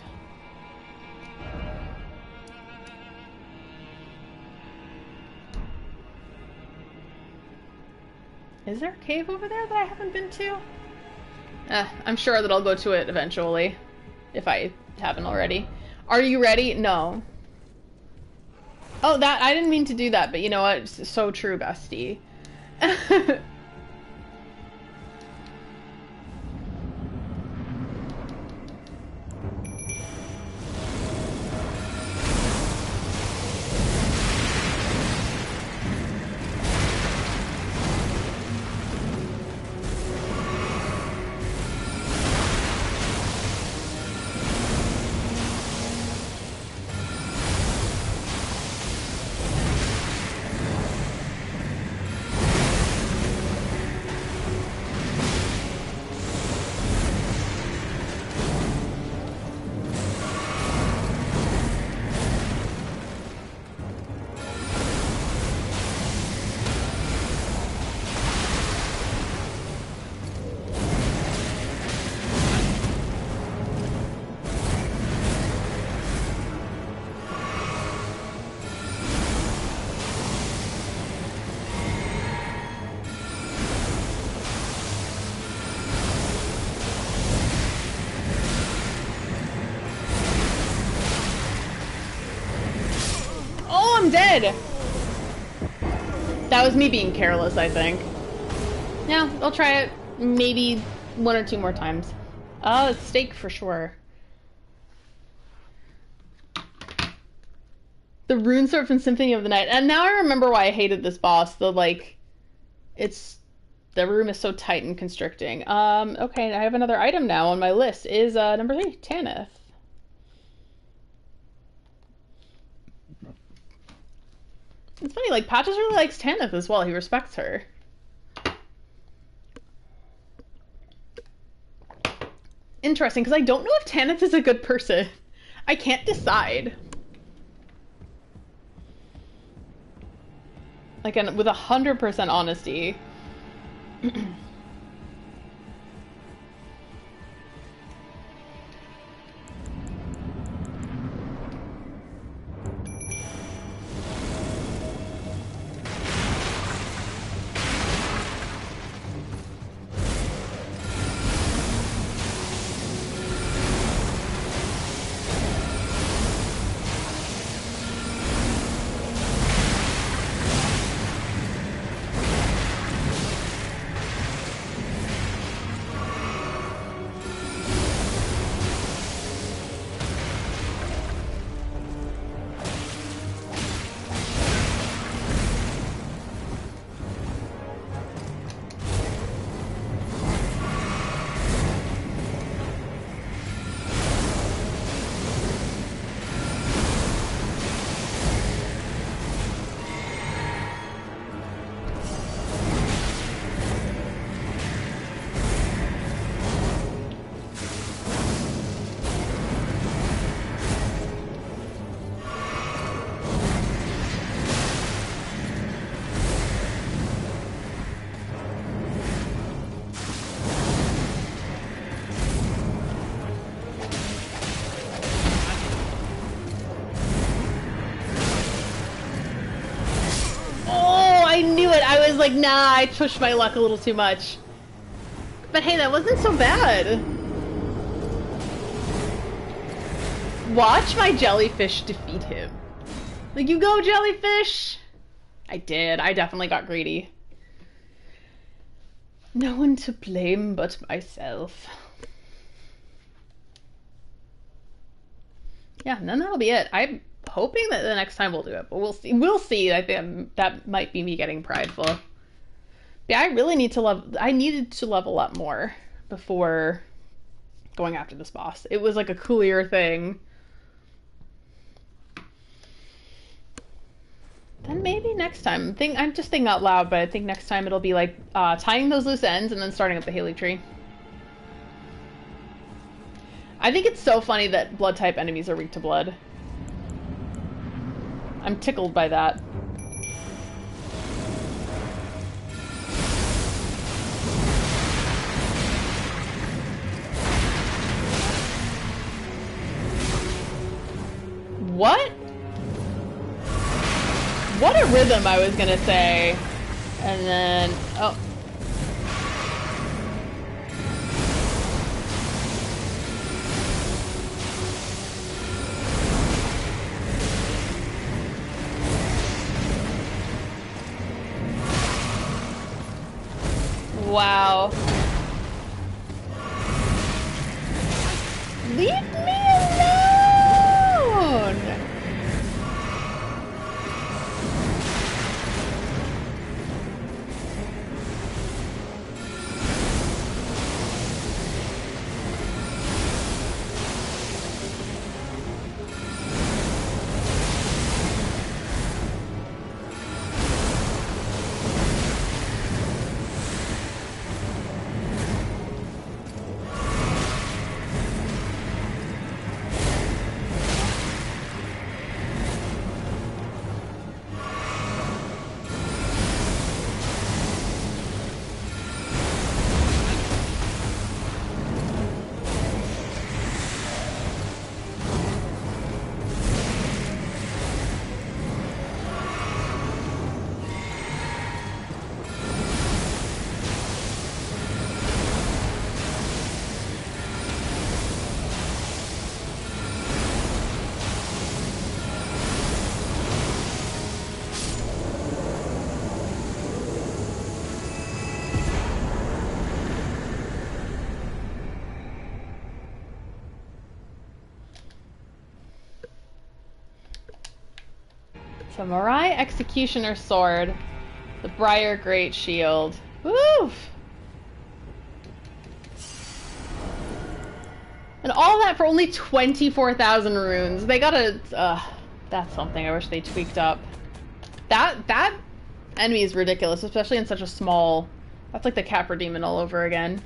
Is there a cave over there that I haven't been to? I'm sure that I'll go to it eventually, if I haven't already. Are you ready? No. Oh, that I didn't mean to do that, but you know what? It's so true, bestie. I'm dead! That was me being careless, I think. Yeah, I'll try it maybe 1 or 2 more times. Oh, it's steak for sure. The Rune Sword from Symphony of the Night. And now I remember why I hated this boss. The, like, the room is so tight and constricting. Okay, I have another item now on my list. Is, number 3, Tanith. It's funny, like, Patches really likes Tanith as well. He respects her. Interesting, because I don't know if Tanith is a good person. I can't decide. Like, with 100% honesty. I was like, nah, I pushed my luck a little too much. But hey, that wasn't so bad. Watch my jellyfish defeat him. Like, you go, jellyfish! I did. I definitely got greedy. No one to blame but myself. Yeah, then that'll be it. I'm hoping that the next time we'll do it, but we'll see. We'll see. I think that might be me getting prideful. Yeah, I really need to I needed to level up more before going after this boss. It was like a cooler thing. Then maybe next time. I'm just thinking out loud, but I think next time it'll be like tying those loose ends and then starting up the Haley tree. I think it's so funny that blood type enemies are weak to blood. I'm tickled by that. What? What a rhythm, I was gonna say. And then, oh. Wow. Leave me alone! So Morai Executioner Sword, the Briar Great Shield. Woof! And all that for only 24,000 runes. They gotta, that's something I wish they tweaked up. That enemy is ridiculous, especially in such a small, that's like the Capra Demon all over again.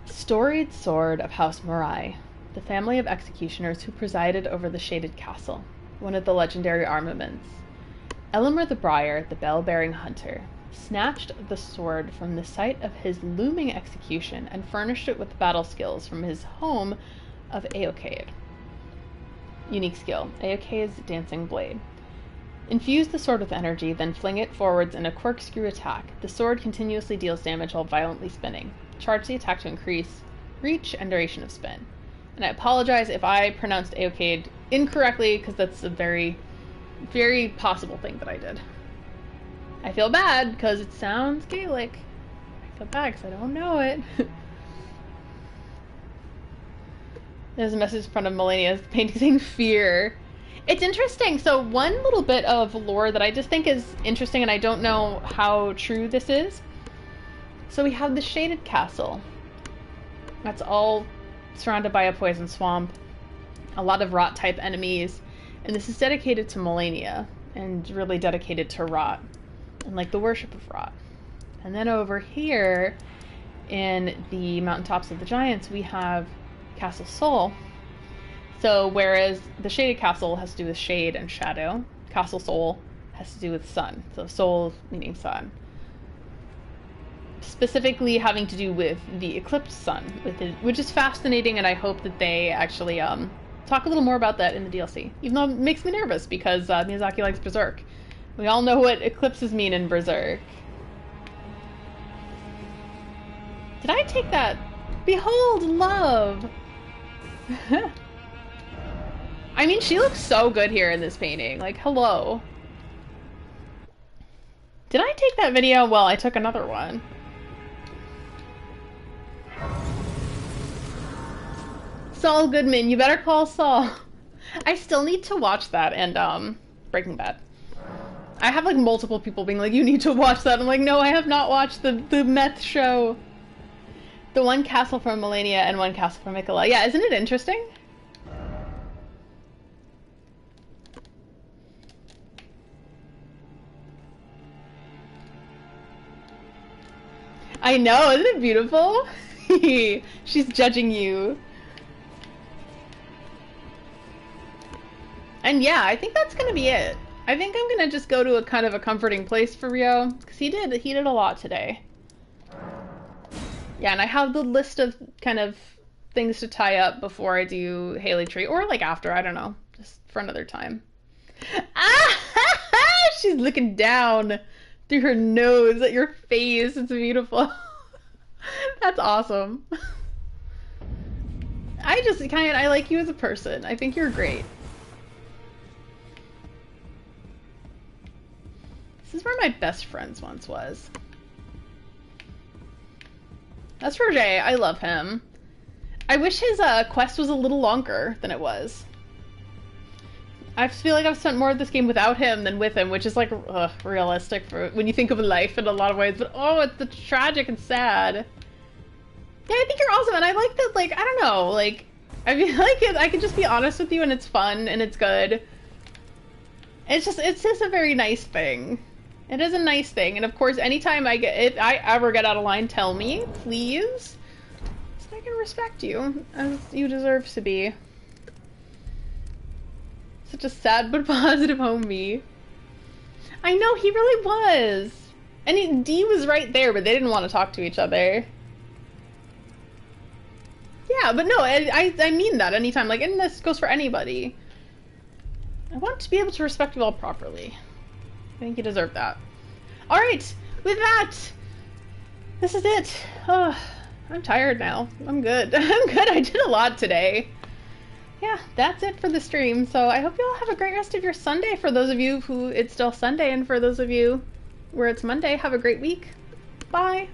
Storied Sword of House Morai, the family of executioners who presided over the Shaded Castle, one of the legendary armaments. Elmer the Briar, the bell-bearing hunter, snatched the sword from the site of his looming execution and furnished it with battle skills from his home of Aokade. Unique skill, Aokade's Dancing Blade. Infuse the sword with energy, then fling it forwards in a corkscrew attack. The sword continuously deals damage while violently spinning. Charge the attack to increase reach and duration of spin. And I apologize if I pronounced Aokade incorrectly, because that's a very, very possible thing that I did. I feel bad, because it sounds Gaelic. I feel bad, because I don't know it. There's a message in front of Melania's painting saying fear. It's interesting. So one little bit of lore that I just think is interesting, and I don't know how true this is. So we have the Shaded Castle. That's all surrounded by a poison swamp. A lot of rot type enemies. And this is dedicated to Melania. And really dedicated to rot. And like the worship of rot. And then over here in the mountaintops of the giants we have Castle Sol. So whereas the Shaded Castle has to do with shade and shadow, Castle Sol has to do with sun. So Sol meaning sun. Specifically having to do with the eclipsed sun, which is fascinating, and I hope that they actually talk a little more about that in the DLC. Even though it makes me nervous, because Miyazaki likes Berserk. We all know what eclipses mean in Berserk. Did I take that? Behold, love! I mean, she looks so good here in this painting. Like, hello. Did I take that video? Well, I took another one. Saul Goodman, you better call Saul. I still need to watch that and Breaking Bad. I have like multiple people being like, you need to watch that. I'm like, no, I have not watched the meth show. The one castle from Melania and one castle from Mikola. Yeah, isn't it interesting? I know, isn't it beautiful? She's judging you. And yeah, I think that's gonna be it. I think I'm gonna just go to a kind of a comforting place for Rio, because he did a lot today. Yeah, and I have the list of kind of things to tie up before I do Haley Tree, or like after, I don't know, just for another time. Ah! She's looking down through her nose at your face. It's beautiful. That's awesome. I like you as a person. I think you're great. This is where my best friends once was. That's Roger. I love him. I wish his quest was a little longer than it was. I feel like I've spent more of this game without him than with him, which is like realistic for when you think of life in a lot of ways. But oh, it's tragic and sad. Yeah, I think you're awesome, and I like that. Like, I don't know, like I feel like I can just be honest with you, and it's fun and it's good. It's just a very nice thing. It is a nice thing, and of course, anytime I ever get out of line, tell me, please, so I can respect you as you deserve to be. Such a sad but positive homie. I know, he really was. And Dee was right there, but they didn't want to talk to each other. Yeah, but no, I mean that anytime. Like, and this goes for anybody. I want to be able to respect you all properly. I think you deserve that. Alright, with that, this is it. Oh, I'm tired now. I'm good. I'm good. I did a lot today. Yeah, that's it for the stream. So I hope you all have a great rest of your Sunday. For those of you who it's still Sunday, and for those of you where it's Monday, have a great week. Bye.